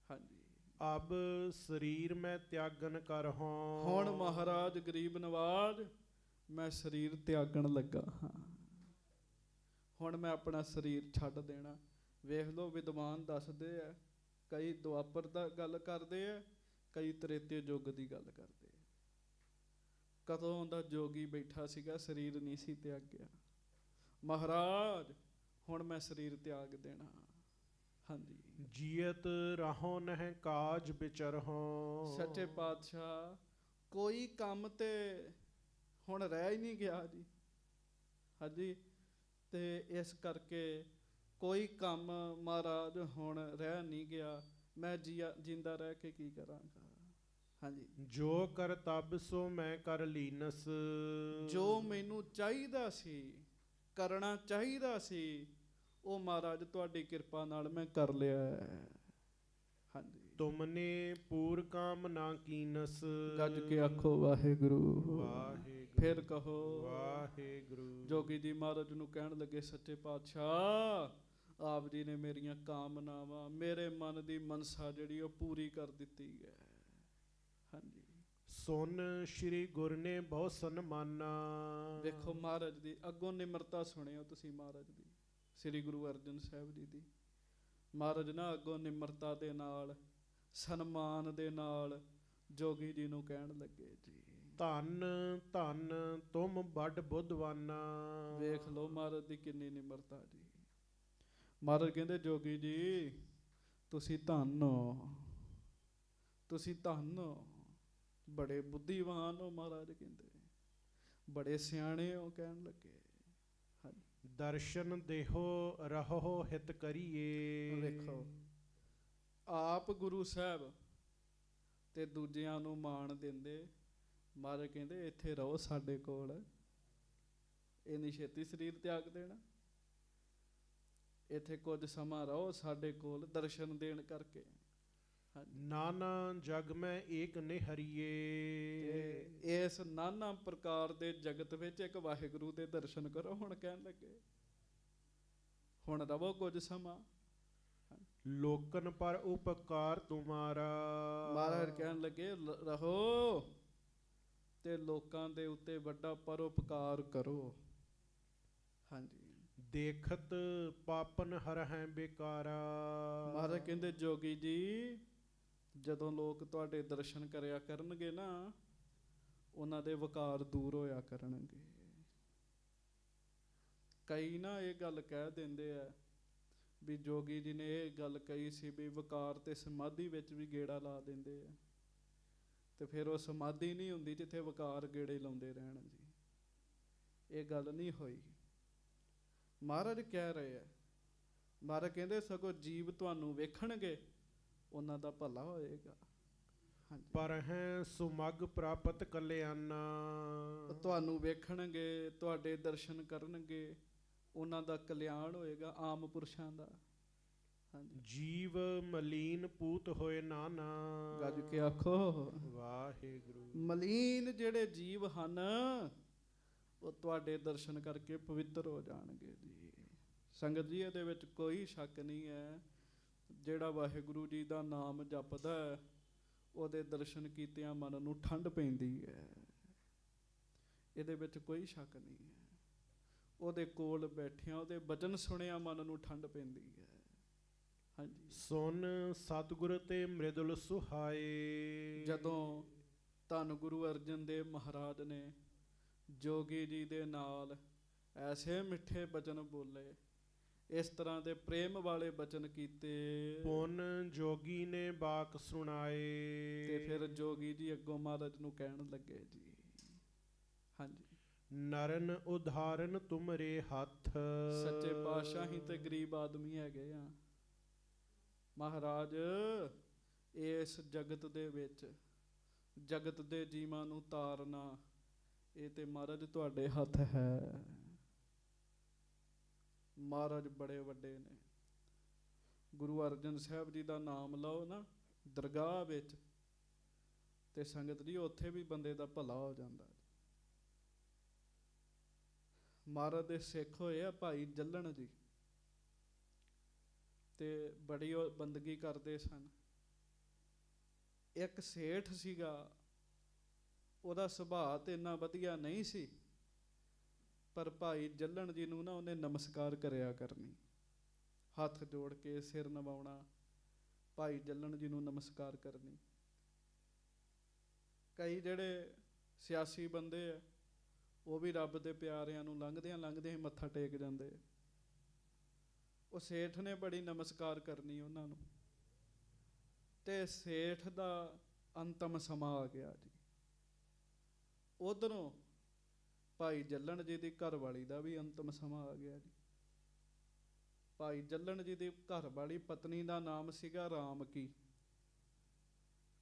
ਹਾਂਜੀ, ਅਬ ਸਰੀਰ ਮੈਂ ਤਿਆਗਨ ਕਰਹੁ। ਹੁਣ ਮਹਾਰਾਜ ਗਰੀਬ ਨਵਾਜ ਮੈਂ ਸਰੀਰ ਤਿਆਗਣ ਲੱਗਾ ਹਾਂ। ਹੁਣ ਮੈਂ ਆਪਣਾ ਸਰੀਰ ਛੱਡ ਦੇਣਾ। ਵੇਖ ਲਓ ਵਿਦਵਾਨ ਦੱਸਦੇ ਆ, ਕਈ ਦੁਆਪਰ ਦਾ ਗੱਲ ਕਰਦੇ ਆ, ਕਈ ਤ੍ਰੇਤੇ ਯੁੱਗ ਦੀ ਗੱਲ ਕਰਦੇ ਆ। ਕਦੋਂ ਦਾ ਜੋਗੀ ਬੈਠਾ ਸੀਗਾ, ਸਰੀਰ ਨਹੀਂ ਸੀ ਤਿਆਗਿਆ। ਮਹਾਰਾਜ ਹੁਣ ਮੈਂ ਸਰੀਰ ਤਿਆਗ ਦੇਣਾ। ਹਾਂਜੀ, ਜੀਅਤ ਰਹੋ ਨਹਿ ਕਾਜ ਵਿਚਰਹੁ। ਸੱਚੇ ਪਾਤਸ਼ਾਹ ਕੋਈ ਕੰਮ ਤੇ ਹੁਣ ਰਹਿ ਹੀ ਨਹੀਂ ਗਿਆ ਜੀ। ਹਾਂਜੀ, ਤੇ ਇਸ ਕਰਕੇ ਕੋਈ ਕੰਮ ਮਹਾਰਾਜ ਹੁਣ ਰਹਿ ਨਹੀਂ ਗਿਆ। ਮੈਂ ਜਿੰਦਾ ਰਹਿ ਕੇ ਕੀ ਕਰਾਂਗਾ। ਹਾਂਜੀ, ਜੋ ਕਰਤੱਬ ਸੋ ਮੈਂ ਕਰ ਲੀਨਸ। ਜੋ ਮੈਨੂੰ ਚਾਹੀਦਾ ਸੀ, ਕਰਨਾ ਚਾਹੀਦਾ ਸੀ, ਉਹ ਮਹਾਰਾਜ ਤੁਹਾਡੀ ਕਿਰਪਾ ਨਾਲ ਮੈਂ ਕਰ ਲਿਆ ਹੈ। ਹਾਂਜੀ, ਤੁਮਨੇ ਪੂਰ ਕਾਮ ਨਾ ਕੀਨਸ। ਗੱਜ ਕੇ ਆਖੋ ਵਾਹਿਗੁਰੂ। ਵਾਹਿਗੁਰੂ। ਫਿਰ ਕਹੋ ਵਾਹਿਗੁਰੂ। ਜੋਗੀ ਜੀ ਮਹਾਰਾਜ ਨੂੰ ਕਹਿਣ ਲੱਗੇ, ਸੱਚੇ ਪਾਤਸ਼ਾਹ ਆਪ ਜੀ ਨੇ ਮੇਰੀਆਂ ਕਾਮਨਾਵਾਂ, ਮੇਰੇ ਮਨ ਦੀ ਮਨਸਾ ਜਿਹੜੀ ਉਹ ਪੂਰੀ ਕਰ ਦਿੱਤੀ ਹੈ। ਹਾਂਜੀ, ਸੁਨ ਸ਼੍ਰੀ ਗੁਰ ਨੇ ਬਹੁ ਸਨਮਾਨਾ। ਵੇਖੋ ਮਹਾਰਾਜ ਦੀ ਅੱਗੋਂ ਨਿਮਰਤਾ ਸੁਣਿਓ ਤੁਸੀਂ ਮਹਾਰਾਜ ਦੀ, ਸ੍ਰੀ ਗੁਰੂ ਅਰਜਨ ਸਾਹਿਬ ਜੀ ਦੀ। ਮਹਾਰਾਜ ਨਾ ਅੱਗੋਂ ਨਿਮਰਤਾ ਦੇ ਨਾਲ, ਸਨਮਾਨ ਦੇ ਨਾਲ ਜੋਗੀ ਜੀ ਨੂੰ ਕਹਿਣ ਲੱਗੇ ਜੀ, ਧੰਨ ਧੰਨ ਤੁਮ ਵੱਡ ਬੁੱਧਵਾਨਾ। ਵੇਖ ਲਓ ਮਹਾਰਾਜ ਦੀ ਕਿੰਨੀ ਨਿਮਰਤਾ ਜੀ। ਮਹਾਰਾਜ ਕਹਿੰਦੇ ਜੋਗੀ ਜੀ ਤੁਸੀਂ ਧੰਨ ਹੋ, ਤੁਸੀਂ ਧੰਨ ਹੋ, ਬੜੇ ਬੁੱਧੀਵਾਨ ਹੋ। ਮਹਾਰਾਜ ਕਹਿੰਦੇ ਬੜੇ ਸਿਆਣੇ ਹੋ। ਕਹਿਣ ਲੱਗੇ ਦਰਸ਼ਨ ਦੇਹੋ ਰਹੋ ਹਿਤ ਕਰੀਏ। ਵੇਖੋ ਆਪ ਗੁਰੂ ਸਾਹਿਬ ਤੇ ਦੂਜਿਆਂ ਨੂੰ ਮਾਣ ਦਿੰਦੇ। ਮਹਾਰਾਜ ਕਹਿੰਦੇ ਇੱਥੇ ਰਹੋ ਸਾਡੇ ਕੋਲ, ਇੰਨੀ ਛੇਤੀ ਸਰੀਰ ਤਿਆਗ ਦੇਣਾ। ਇੱਥੇ ਕੁਝ ਸਮਾਂ ਰਹੋ ਸਾਡੇ ਕੋਲ ਦਰਸ਼ਨ ਦੇਣ ਕਰਕੇ। ਨਾਨਾ ਜਗ ਮੈਂ ਏਕ ਨਿਹਰੀਏ। ਇਸ ਨਾਨਾ ਪ੍ਰਕਾਰ ਦੇ ਜਗਤ ਵਿੱਚ ਇੱਕ ਵਾਹਿਗੁਰੂ ਦੇ ਦਰਸ਼ਨ ਕਰੋ। ਹੁਣ ਕਹਿਣ ਲੱਗੇ ਹੁਣ ਰਵੋ ਕੁਝ ਸਮਾਂ। ਲੋਕਨ ਪਰ ਉਪਕਾਰ ਤੁਮਾਰਾ। ਮਹਾਰਾਜ ਕਹਿਣ ਲੱਗੇ ਰਹੋ ਤੇ ਲੋਕਾਂ ਦੇ ਉੱਤੇ ਵੱਡਾ ਪਰਉਪਕਾਰ ਕਰੋ। ਹਾਂਜੀ, ਦੇਖਤ ਪਾਪਨ ਹਰਹਿ ਬੇਕਾਰਾ। ਮਹਾਰਾਜ ਕਹਿੰਦੇ ਜੋਗੀ ਜੀ ਜਦੋਂ ਲੋਕ ਤੁਹਾਡੇ ਦਰਸ਼ਨ ਕਰਿਆ ਕਰਨਗੇ ਨਾ, ਉਹਨਾਂ ਦੇ ਵਿਕਾਰ ਦੂਰ ਹੋਇਆ ਕਰਨਗੇ। ਕਈ ਨਾ ਇਹ ਗੱਲ ਕਹਿ ਦਿੰਦੇ ਆ ਵੀ ਜੋਗੀ ਜੀ ਨੇ ਇਹ ਗੱਲ ਕਹੀ ਸੀ ਵੀ ਵਿਕਾਰ ਤੇ ਸਮਾਧੀ ਵਿੱਚ ਵੀ ਗੇੜਾ ਲਾ ਦਿੰਦੇ ਆ, ਤੇ ਫਿਰ ਉਹ ਸਮਾਧੀ ਨਹੀਂ ਹੁੰਦੀ ਜਿੱਥੇ ਵਿਕਾਰ ਗੇੜੇ ਲਾਉਂਦੇ ਰਹਿਣ ਜੀ। ਇਹ ਗੱਲ ਨਹੀਂ ਹੋਈ। ਮਹਾਰਾਜ ਕਹਿ ਰਹੇ ਆ, ਮਹਾਰਾਜ ਕਹਿੰਦੇ ਸਗੋਂ ਜੀਵ ਤੁਹਾਨੂੰ ਵੇਖਣਗੇ ਉਹਨਾਂ ਦਾ ਭਲਾ ਹੋਏਗਾ। ਪਰ ਹੈ ਸੁਮਗ ਪ੍ਰਾਪਤ ਕਲਿਆਣਾ। ਤੁਹਾਨੂੰ ਵੇਖਣਗੇ, ਤੁਹਾਡੇ ਦਰਸ਼ਨ ਕਰਨਗੇ, ਉਹਨਾਂ ਦਾ ਕਲਿਆਣ ਹੋਏਗਾ, ਆਮ ਪੁਰਸ਼ਾਂ ਦਾ। ਹਾਂਜੀ, ਜੀਵ ਮਲੀਨ ਪੂਤ ਹੋਏ ਨਾਨਾ। ਗੱਜ ਕੇ ਆਖੋ ਵਾਹਿਗੁਰੂ। ਮਲੀਨ ਜਿਹੜੇ ਜੀਵ ਹਨ ਉਹ ਤੁਹਾਡੇ ਦਰਸ਼ਨ ਕਰਕੇ ਪਵਿੱਤਰ ਹੋ ਜਾਣਗੇ ਜੀ। ਸੰਗਤ ਜੀ ਇਹਦੇ ਵਿੱਚ ਕੋਈ ਸ਼ੱਕ ਨਹੀਂ ਹੈ, ਜਿਹੜਾ ਵਾਹਿਗੁਰੂ ਜੀ ਦਾ ਨਾਮ ਜਪਦਾ ਹੈ ਉਹਦੇ ਦਰਸ਼ਨ ਕੀਤਿਆਂ ਮਨ ਨੂੰ ਠੰਡ ਪੈਂਦੀ ਹੈ। ਇਹਦੇ ਵਿੱਚ ਕੋਈ ਸ਼ੱਕ ਨਹੀਂ ਹੈ। ਉਹਦੇ ਕੋਲ ਬੈਠਿਆਂ ਉਹਦੇ ਬਚਨ ਸੁਣਿਆ ਮਨ ਨੂੰ ਠੰਡ ਪੈਂਦੀ ਹੈ। ਹਾਂਜੀ, ਸੁਨ ਸਤਿਗੁਰ ਤੇ ਮ੍ਰਿਦੁਲ ਸੁਹਾਏ। ਜਦੋਂ ਧੰਨ ਗੁਰੂ ਅਰਜਨ ਦੇਵ ਮਹਾਰਾਜ ਨੇ ਜੋਗੀ ਜੀ ਦੇ ਨਾਲ ਐਸੇ ਮਿੱਠੇ ਬਚਨ ਬੋਲੇ, ਇਸ ਤਰ੍ਹਾਂ ਦੇ ਪ੍ਰੇਮ ਵਾਲੇ ਬਚਨ ਕੀਤੇ, ਪੁਨ ਜੋਗੀ ਨੇ ਬਾਕ ਸੁਣਾਏ। ਤੇ ਫਿਰ ਜੋਗੀ ਜੀ ਅੱਗੋਂ ਮਹਾਰਾਜ ਨੂੰ ਕਹਿਣ ਲੱਗੇ ਜੀ, ਹਾਂਜੀ, ਨਰਨ ਉਧਾਰਨ ਤੁਮਰੇ ਹੱਥ। ਸੱਚੇ ਪਾਤਸ਼ਾਹ ਹੀ ਤੇ ਗਰੀਬ ਆਦਮੀ ਹੈਗੇ ਆ ਮਹਾਰਾਜ। ਇਸ ਜਗਤ ਦੇ ਵਿੱਚ ਜਗਤ ਦੇ ਜੀਵਾਂ ਨੂੰ ਤਾਰਨਾ ਇਹ ਤੇ ਮਹਾਰਾਜ ਤੁਹਾਡੇ ਹੱਥ ਹੈ। ਮਹਾਰਾਜ ਬੜੇ ਵੱਡੇ ਨੇ। ਗੁਰੂ ਅਰਜਨ ਸਾਹਿਬ ਜੀ ਦਾ ਨਾਮ ਲਓ ਨਾ ਦਰਗਾਹ ਵਿੱਚ, ਤੇ ਸੰਗਤ ਜੀ ਉੱਥੇ ਵੀ ਬੰਦੇ ਦਾ ਭਲਾ ਹੋ ਜਾਂਦਾ। ਮਹਾਰਾਜ ਦੇ ਸਿੱਖ ਹੋਏ ਆ ਭਾਈ ਜੱਲਣ ਜੀ, ਤੇ ਬੜੀ ਉਹ ਬੰਦਗੀ ਕਰਦੇ ਸਨ। ਇੱਕ ਸੇਠ ਸੀਗਾ, ਉਹਦਾ ਸੁਭਾਅ ਤੇ ਇੰਨਾ ਵਧੀਆ ਨਹੀਂ ਸੀ, ਪਰ ਭਾਈ ਜੱਲਣ ਜੀ ਨੂੰ ਨਾ ਉਹਨੇ ਨਮਸਕਾਰ ਕਰਿਆ ਕਰਨੀ, ਹੱਥ ਜੋੜ ਕੇ ਸਿਰ ਨਵਾਉਣਾ, ਭਾਈ ਜੱਲਣ ਜੀ ਨੂੰ ਨਮਸਕਾਰ ਕਰਨੀ। ਕਈ ਜਿਹੜੇ ਸਿਆਸੀ ਬੰਦੇ ਆ ਉਹ ਵੀ ਰੱਬ ਦੇ ਪਿਆਰਿਆਂ ਨੂੰ ਲੰਘਦਿਆਂ ਲੰਘਦਿਆਂ ਹੀ ਮੱਥਾ ਟੇਕ ਜਾਂਦੇ। ਉਹ ਸੇਠ ਨੇ ਬੜੀ ਨਮਸਕਾਰ ਕਰਨੀ ਉਹਨਾਂ ਨੂੰ, ਤੇ ਸੇਠ ਦਾ ਅੰਤਮ ਸਮਾਂ ਆ ਗਿਆ ਜੀ। ਉਧਰੋਂ ਭਾਈ ਜੱਲਣ ਜੀ ਦੀ ਘਰਵਾਲੀ ਦਾ ਵੀ ਅੰਤਮ ਸਮਾਂ ਆ ਗਿਆ ਜੀ। ਭਾਈ ਜੱਲਣ ਜੀ ਦੀ ਘਰਵਾਲੀ ਪਤਨੀ ਦਾ ਨਾਮ ਸੀਗਾ ਰਾਮਕੀ।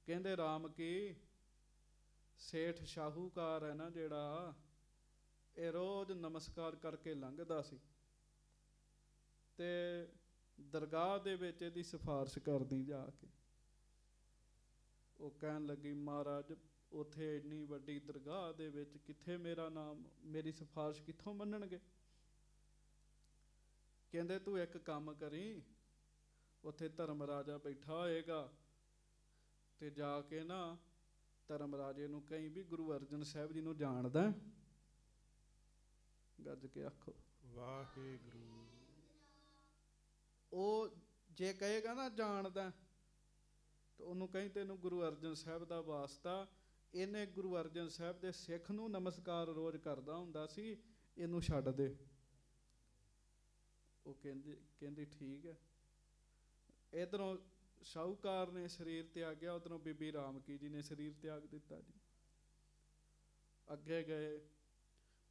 ਕਹਿੰਦੇ ਰਾਮਕੀ, ਸੇਠ ਸ਼ਾਹੂਕਾਰ ਹੈ ਨਾ ਜਿਹੜਾ, ਇਹ ਰੋਜ਼ ਨਮਸਕਾਰ ਕਰਕੇ ਲੰਘਦਾ ਸੀ ਤੇ ਦਰਗਾਹ ਦੇ ਵਿੱਚ ਇਹਦੀ ਸਿਫਾਰਿਸ਼ ਕਰਦੀ ਜਾ ਕੇ। ਉਹ ਕਹਿਣ ਲੱਗੀ, ਮਹਾਰਾਜ ਉੱਥੇ ਇੰਨੀ ਵੱਡੀ ਦਰਗਾਹ ਦੇ ਵਿੱਚ ਕਿੱਥੇ ਮੇਰਾ ਨਾਮ, ਮੇਰੀ ਸਿਫਾਰਿਸ਼ ਕਿੱਥੋਂ ਮੰਨਣਗੇ। ਕਹਿੰਦੇ ਤੂੰ ਇੱਕ ਕੰਮ ਕਰੀ, ਉੱਥੇ ਧਰਮ ਰਾਜਾ ਬੈਠਾ ਹੋਏਗਾ ਤੇ ਜਾ ਕੇ ਨਾ ਧਰਮ ਰਾਜੇ ਨੂੰ ਕਹੀਂ ਵੀ ਗੁਰੂ ਅਰਜਨ ਸਾਹਿਬ ਜੀ ਨੂੰ ਜਾਣਦਾ। ਗੱਜ ਕੇ ਆਖੋ ਵਾਹਿਗੁਰੂ। ਉਹ ਜੇ ਕਹੇਗਾ ਨਾ ਜਾਣਦਾ, ਤਾਂ ਉਹਨੂੰ ਕਹੀਂ ਤੈਨੂੰ ਗੁਰੂ ਅਰਜਨ ਸਾਹਿਬ ਦਾ ਵਾਸਤਾ, ਇਹਨੇ ਗੁਰੂ ਅਰਜਨ ਸਾਹਿਬ ਦੇ ਸਿੱਖ ਨੂੰ ਨਮਸਕਾਰ ਰੋਜ਼ ਕਰਦਾ ਹੁੰਦਾ ਸੀ, ਇਹਨੂੰ ਛੱਡ ਦੇ। ਉਹ ਕਹਿੰਦੀ ਠੀਕ ਹੈ। ਇੱਧਰੋਂ ਸ਼ਾਹੂਕਾਰ ਨੇ ਸਰੀਰ ਤਿਆਗਿਆ, ਉੱਧਰੋਂ ਬੀਬੀ ਰਾਮਕੀ ਜੀ ਨੇ ਸਰੀਰ ਤਿਆਗ ਦਿੱਤਾ ਜੀ। ਅੱਗੇ ਗਏ,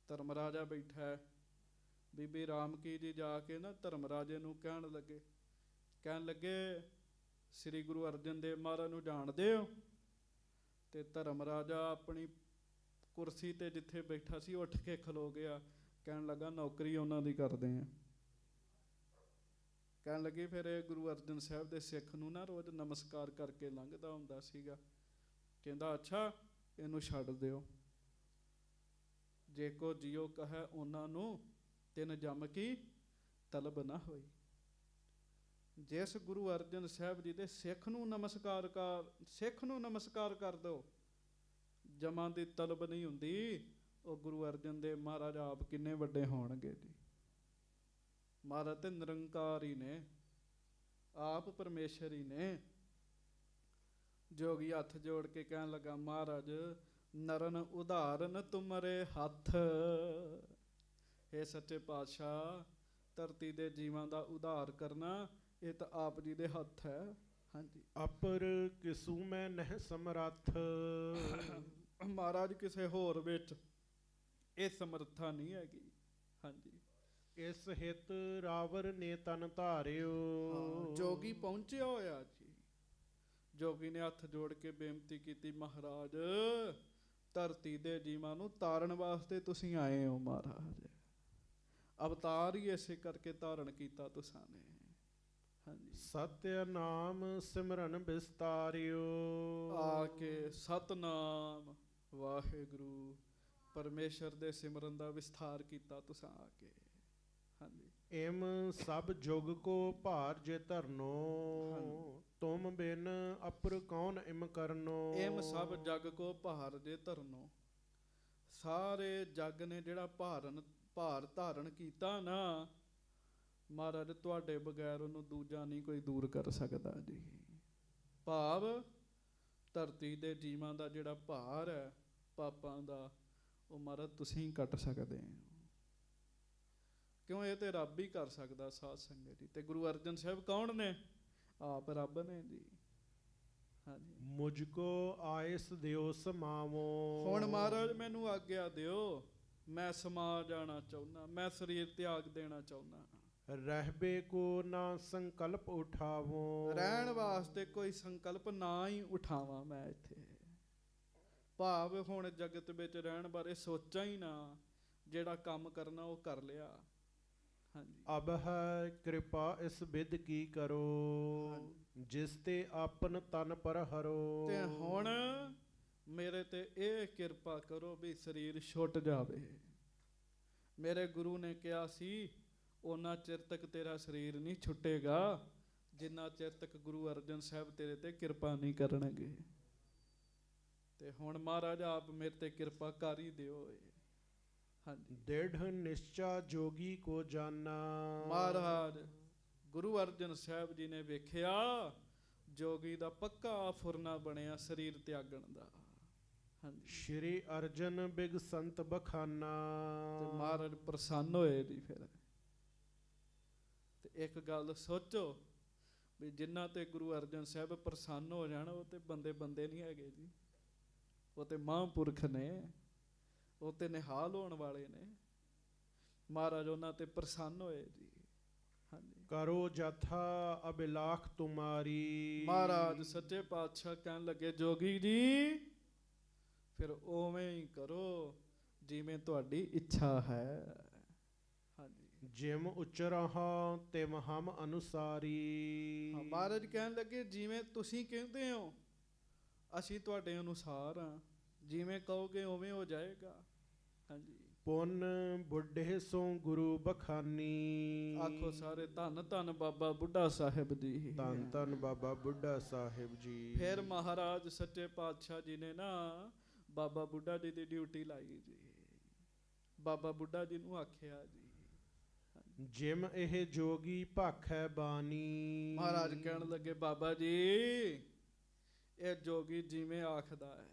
ਧਰਮ ਰਾਜਾ ਬੈਠਾ ਹੈ। ਬੀਬੀ ਰਾਮਕੀ ਜੀ ਜਾ ਕੇ ਨਾ ਧਰਮ ਰਾਜੇ ਨੂੰ ਕਹਿਣ ਲੱਗੇ ਸ੍ਰੀ ਗੁਰੂ ਅਰਜਨ ਦੇਵ ਮਹਾਰਾਜ ਨੂੰ ਜਾਣਦੇ ਹੋ? ਤੇ ਧਰਮ ਰਾਜਾ ਆਪਣੀ ਕੁਰਸੀ ਤੇ ਜਿੱਥੇ ਬੈਠਾ ਸੀ ਉੱਠ ਕੇ ਖਲੋ ਗਿਆ। ਕਹਿਣ ਲੱਗਾ ਨੌਕਰੀ ਉਹਨਾਂ ਦੀ ਕਰਦੇ ਆ। ਕਹਿਣ ਲੱਗੀ ਫਿਰ ਇਹ ਗੁਰੂ ਅਰਜਨ ਸਾਹਿਬ ਦੇ ਸਿੱਖ ਨੂੰ ਨਾ ਰੋਜ਼ ਨਮਸਕਾਰ ਕਰਕੇ ਲੰਘਦਾ ਹੁੰਦਾ ਸੀਗਾ। ਕਹਿੰਦਾ ਅੱਛਾ, ਇਹਨੂੰ ਛੱਡ ਦਿਓ। ਜੇ ਕੋ ਜਿਉ ਕਹੈ ਉਹਨਾਂ ਨੂੰ, ਤਿਨ ਜਮ ਕੀ ਤਲਬ ਨਾ ਹੋਈ। ਜਿਸ ਗੁਰੂ ਅਰਜਨ ਸਾਹਿਬ ਜੀ ਦੇ ਸਿੱਖ ਨੂੰ ਨਮਸਕਾਰ ਕਰ ਦਿਓ, ਜਮਾਂ ਦੀ ਤਲਬ ਨਹੀਂ ਹੁੰਦੀ। ਉਹ ਗੁਰੂ ਅਰਜਨ ਦੇਵ ਮਹਾਰਾਜ ਆਪ ਕਿੰਨੇ ਵੱਡੇ ਹੋਣਗੇ ਜੀ। ਮਹਾਰਾਜ ਤੇ ਨਿਰੰਕਾਰ ਹੀ ਨੇ, ਆਪ ਪਰਮੇਸ਼ਰ ਹੀ ਨੇ। ਜੋਗੀ ਹੱਥ ਜੋੜ ਕੇ ਕਹਿਣ ਲੱਗਾ, ਮਹਾਰਾਜ ਨਰਨ ਉਦਾਹਰਨ ਤੁਮਰੇ ਹੱਥ। ਇਹ ਸੱਚੇ ਪਾਤਸ਼ਾਹ, ਧਰਤੀ ਦੇ ਜੀਵਾਂ ਦਾ ਉਧਾਰ ਕਰਨਾ ਇਹ ਤਾਂ ਆਪ ਜੀ ਦੇ ਹੱਥ ਹੈ। ਹਾਂਜੀ। ਅਪਰ ਕਿਸੂ ਮੈਂ ਨਹਿ ਸਮਰੱਥ। ਮਹਾਰਾਜ ਕਿਸੇ ਹੋਰ ਵਿੱਚ ਇਹ ਸਮਰੱਥਾ ਨਹੀਂ ਹੈਗੀ। ਹਾਂਜੀ। ਇਸ ਹਿਤ ਰਾਵਰ ਨੇ ਤਨ ਧਾਰਿਓ। ਜੋਗੀ ਪਹੁੰਚਿਆ ਹੋਇਆ ਜੀ। ਜੋਗੀ ਨੇ ਹੱਥ ਜੋੜ ਕੇ ਬੇਨਤੀ ਕੀਤੀ, ਮਹਾਰਾਜ ਧਰਤੀ ਦੇ ਜੀਵਾਂ ਨੂੰ ਤਾਰਨ ਵਾਸਤੇ ਤੁਸੀਂ ਆਏ ਹੋ। ਮਹਾਰਾਜ ਅਵਤਾਰ ਹੀ ਇਸੇ ਕਰਕੇ ਧਾਰਨ ਕੀਤਾ ਤੁਸਾਂ ਨੇ। ਹਾਂਜੀ। ਸਤਿ ਨਾਮ ਸਿਮਰਨ ਵਿਸਤਾਰਿਓ। ਆ ਕੇ ਸਤਨਾਮ ਵਾਹਿਗੁਰੂ ਪਰਮੇਸ਼ਰ ਦੇ ਸਿਮਰਨ ਦਾ ਵਿਸਥਾਰ ਕੀਤਾ ਤੁਸਾਂ ਆ ਕੇ। ਹਾਂਜੀ। ਇਮ ਸਭ ਜੁਗ ਕੋ ਭਾਰ ਜੇ ਧਰਨੋ, ਤੁਮ ਬਿਨ ਅਪਰ ਕੌਣ ਇਮ ਕਰਨੋ। ਇਮ ਸਭ ਜਗ ਕੋ ਭਾਰ ਜੇ ਧਰਨੋ। ਸਾਰੇ ਜਗ ਨੇ ਜਿਹੜਾ ਭਾਰ ਧਾਰਨ ਕੀਤਾ ਨਾ, ਮਹਾਰਾਜ ਤੁਹਾਡੇ ਬਗੈਰ ਉਹਨੂੰ ਦੂਜਾ ਨਹੀਂ ਕੋਈ ਦੂਰ ਕਰ ਸਕਦਾ ਜੀ। ਭਾਵ ਧਰਤੀ ਦੇ ਜੀਵਾਂ ਦਾ ਜਿਹੜਾ ਭਾਰ ਹੈ ਪਾਪਾਂ ਦਾ, ਉਹ ਮਹਾਰਾਜ ਤੁਸੀਂ ਕੱਟ ਸਕਦੇ ਹੋ। ਕਿਉਂ? ਇਹ ਤੇ ਰੱਬ ਹੀ ਕਰ ਸਕਦਾ ਸਾਧ ਸੰਗਤ ਜੀ। ਤੇ ਗੁਰੂ ਅਰਜਨ ਸਾਹਿਬ ਕੌਣ ਨੇ? ਆਪ ਰੱਬ ਨੇ ਜੀ। ਹਾਂਜੀ। ਮੁਝ ਕੋ ਆਇਸ ਦਿਓ ਸਮਾਵੋ। ਹੁਣ ਮਹਾਰਾਜ ਮੈਨੂੰ ਆਗਿਆ ਦਿਓ, ਮੈਂ ਸਮਾ ਜਾਣਾ ਚਾਹੁੰਦਾ, ਮੈਂ ਸਰੀਰ ਤਿਆਗ ਦੇਣਾ ਚਾਹੁੰਦਾ। ਰਹਿਬੇ ਕੋ ਨਾ ਸੰਕਲਪ ਉਠਾਵੋ। ਰਹਿਣ ਵਾਸਤੇ ਕੋਈ ਸੰਕਲਪ ਨਾ ਹੀ ਉਠਾਵਾਂ ਮੈਂ ਇੱਥੇ। ਭਾਵ ਹੁਣ ਜਗਤ ਵਿੱਚ ਰਹਿਣ ਬਾਰੇ ਸੋਚਾਂ ਹੀ ਨਾ, ਜਿਹੜਾ ਕੰਮ ਕਰਨਾ ਉਹ ਕਰ ਲਿਆ। ਹਾਂਜੀ। ਅਬ ਹੈ ਕਿਰਪਾ ਇਸ ਵਿਦ ਕੀ ਕਰੋ, ਜਿਸ ਤੇ ਆਪਨ ਤਨ ਪਰ ਹਰੋ। ਤੇ ਹੁਣ ਮੇਰੇ ਤੇ ਇਹ ਕਿਰਪਾ ਕਰੋ ਵੀ ਸਰੀਰ ਛੁੱਟ ਜਾਵੇ। ਮੇਰੇ ਗੁਰੂ ਨੇ ਕਿਹਾ ਸੀ ਉਹਨਾਂ ਚਿਰ ਤੱਕ ਤੇਰਾ ਸਰੀਰ ਨਹੀਂ ਛੁੱਟੇਗਾ ਜਿੰਨਾ ਚਿਰ ਤੱਕ ਗੁਰੂ ਅਰਜਨ ਸਾਹਿਬ ਤੇਰੇ ਤੇ ਕਿਰਪਾ ਨਹੀਂ ਕਰਨਗੇ। ਤੇ ਹੁਣ ਮਹਾਰਾਜ ਆਪ ਮੇਰੇ ਤੇ ਕਿਰਪਾ ਕਰ ਹੀ ਦਿਓ। ਹਾਂਜੀ। ਦ੍ਰਿੜ ਨਿਸ਼ਚਾ ਜੋਗੀ ਕੋ ਜਾਨਾ। ਮਹਾਰਾਜ ਗੁਰੂ ਅਰਜਨ ਸਾਹਿਬ ਜੀ ਨੇ ਵੇਖਿਆ ਜੋਗੀ ਦਾ ਪੱਕਾ ਫੁਰਨਾ ਬਣਿਆ ਸਰੀਰ ਤਿਆਗਣ ਦਾ। ਹਾਂਜੀ। ਸ਼੍ਰੀ ਅਰਜਨ ਬਿਗ ਸੰਤ ਬਖਾਨਾ। ਤੇ ਮਹਾਰਾਜ ਪ੍ਰਸੰਨ ਹੋਏ ਜੀ। ਫਿਰ ਤੇ ਇੱਕ ਗੱਲ ਸੋਚੋ ਵੀ ਜਿਨ੍ਹਾਂ ਤੇ ਗੁਰੂ ਅਰਜਨ ਸਾਹਿਬ ਪ੍ਰਸੰਨ ਹੋ ਜਾਣ ਉਹ ਤੇ ਬੰਦੇ ਨਹੀਂ ਹੈਗੇ ਜੀ, ਉਹ ਤੇ ਮਹਾਂਪੁਰਖ ਨੇ, ਉਹ ਤੇ ਨਿਹਾਲ ਹੋਣ ਵਾਲੇ ਨੇ। ਮਹਾਰਾਜ ਉਹਨਾਂ ਤੇ ਪ੍ਰਸੰਨ ਹੋਏ ਜੀ। ਹਾਂਜੀ, ਕਰੋ ਜਥਾ ਅਬਿਲਾਖ ਤੁਮਾਰੀ। ਮਹਾਰਾਜ ਸੱਚੇ ਪਾਤਸ਼ਾਹ ਕਹਿਣ ਲੱਗੇ ਜੋਗੀ ਜੀ ਫਿਰ ਉਵੇਂ ਹੀ ਕਰੋ ਜਿਵੇਂ ਤੁਹਾਡੀ ਇੱਛਾ ਹੈ। ਹਾਂਜੀ, ਜਿਮ ਉਚਰਹਾ ਤਿਮ ਹਮ ਅਨੁਸਾਰੀ। ਹਾਂ, ਮਹਾਰਾਜ ਕਹਿਣ ਲੱਗੇ ਜਿਵੇਂ ਤੁਸੀਂ ਕਹਿੰਦੇ ਹੋ ਅਸੀਂ ਤੁਹਾਡੇ ਅਨੁਸਾਰ ਹਾਂ, ਜਿਵੇਂ ਕਹੋਗੇ ਉਵੇਂ ਹੋ ਜਾਏਗਾ। ਹਾਂਜੀ, ਪੁੰਨ ਬੁੱਢੇ ਸੋ ਗੁਰੂ ਬਖਾਨੀ। ਆਖੋ ਸਾਰੇ ਧੰਨ ਧੰਨ ਬਾਬਾ ਬੁੱਢਾ ਸਾਹਿਬ ਜੀ। ਧੰਨ ਧੰਨ ਬਾਬਾ ਬੁੱਢਾ ਸਾਹਿਬ ਜੀ। ਫਿਰ ਮਹਾਰਾਜ ਸੱਚੇ ਪਾਤਸ਼ਾਹ ਜੀ ਨੇ ਨਾ ਬਾਬਾ ਬੁੱਢਾ ਜੀ ਦੀ ਡਿਊਟੀ ਲਾਈ ਜੀ। ਬਾਬਾ ਬੁੱਢਾ ਜੀ ਨੂੰ ਆਖਿਆ ਜੀ ਜਿਮ ਇਹ ਜੋਗੀ ਭਾਖੈ ਬਾਣੀ। ਮਹਾਰਾਜ ਕਹਿਣ ਲੱਗੇ ਬਾਬਾ ਜੀ ਇਹ ਜੋਗੀ ਜਿਵੇਂ ਆਖਦਾ ਹੈ,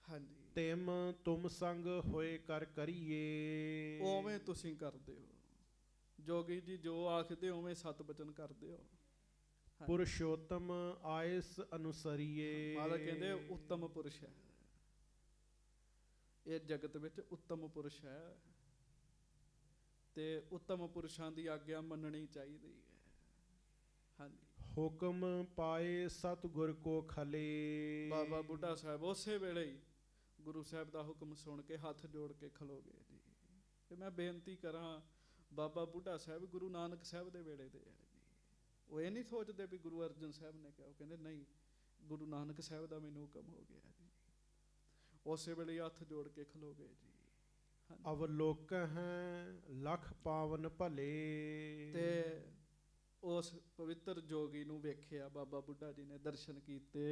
ਹਾਂਜੀ, ਤਿਮ ਤੁਮ ਸੰਗ ਹੋਏ ਕਰ ਕਰੀਏ। ਉਵੇਂ ਤੁਸੀਂ ਕਰਦੇ ਹੋ। ਜੋਗੀ ਜੀ ਜੋ ਆਖਦੇ ਉਵੇਂ ਸਤ ਬਚਨ ਕਰਦੇ ਹੋ। ਪੁਰਸ਼ੋਤਮ ਆਇਸ ਅਨੁਸਰੀਏ। ਮਹਾਰਾਜ ਕਹਿੰਦੇ ਉੱਤਮ ਪੁਰਸ਼ ਹੈ, ਇਹ ਜਗਤ ਵਿੱਚ ਉੱਤਮ ਪੁਰਸ਼ ਹੈ ਤੇ ਉੱਤਮ ਪੁਰਸ਼ਾਂ ਦੀ ਆਗਿਆ ਮੰਨਣੀ ਚਾਹੀਦੀ ਹੈ। ਹਾਂਜੀ, ਹੁਕਮ ਪਾਏ ਸਤਿਗੁਰ ਕੋ ਖਲੇ। ਬਾਬਾ ਬੁੱਢਾ ਸਾਹਿਬ ਉਸੇ ਵੇਲੇ ਹੀ ਗੁਰੂ ਸਾਹਿਬ ਦਾ ਹੁਕਮ ਸੁਣ ਕੇ ਹੱਥ ਜੋੜ ਕੇ ਖਲੋ ਗਏ ਜੀ। ਤੇ ਮੈਂ ਬੇਨਤੀ ਕਰਾਂ ਬਾਬਾ ਬੁੱਢਾ ਸਾਹਿਬ ਗੁਰੂ ਨਾਨਕ ਸਾਹਿਬ ਦੇ ਵੇਲੇ ਦੇ ਹੈ ਜੀ। ਉਹ ਇਹ ਨਹੀਂ ਸੋਚਦੇ ਵੀ ਗੁਰੂ ਅਰਜਨ ਸਾਹਿਬ ਨੇ ਕਿਹਾ, ਉਹ ਕਹਿੰਦੇ ਨਹੀਂ ਗੁਰੂ ਨਾਨਕ ਸਾਹਿਬ ਦਾ ਮੈਨੂੰ ਹੁਕਮ ਹੋ ਗਿਆ ਜੀ। ਉਸੇ ਵੇਲੇ ਹੱਥ ਜੋੜ ਕੇ ਖਲੋ ਗਏ ਜੀ। ਅਵਲੋਕ ਹੈ ਲਖ ਪਾਵਨ ਭਲੇ। ਤੇ ਉਸ ਪਵਿੱਤਰ ਜੋਗੀ ਨੂੰ ਵੇਖਿਆ ਬਾਬਾ ਬੁੱਢਾ ਜੀ ਨੇ, ਦਰਸ਼ਨ ਕੀਤੇ।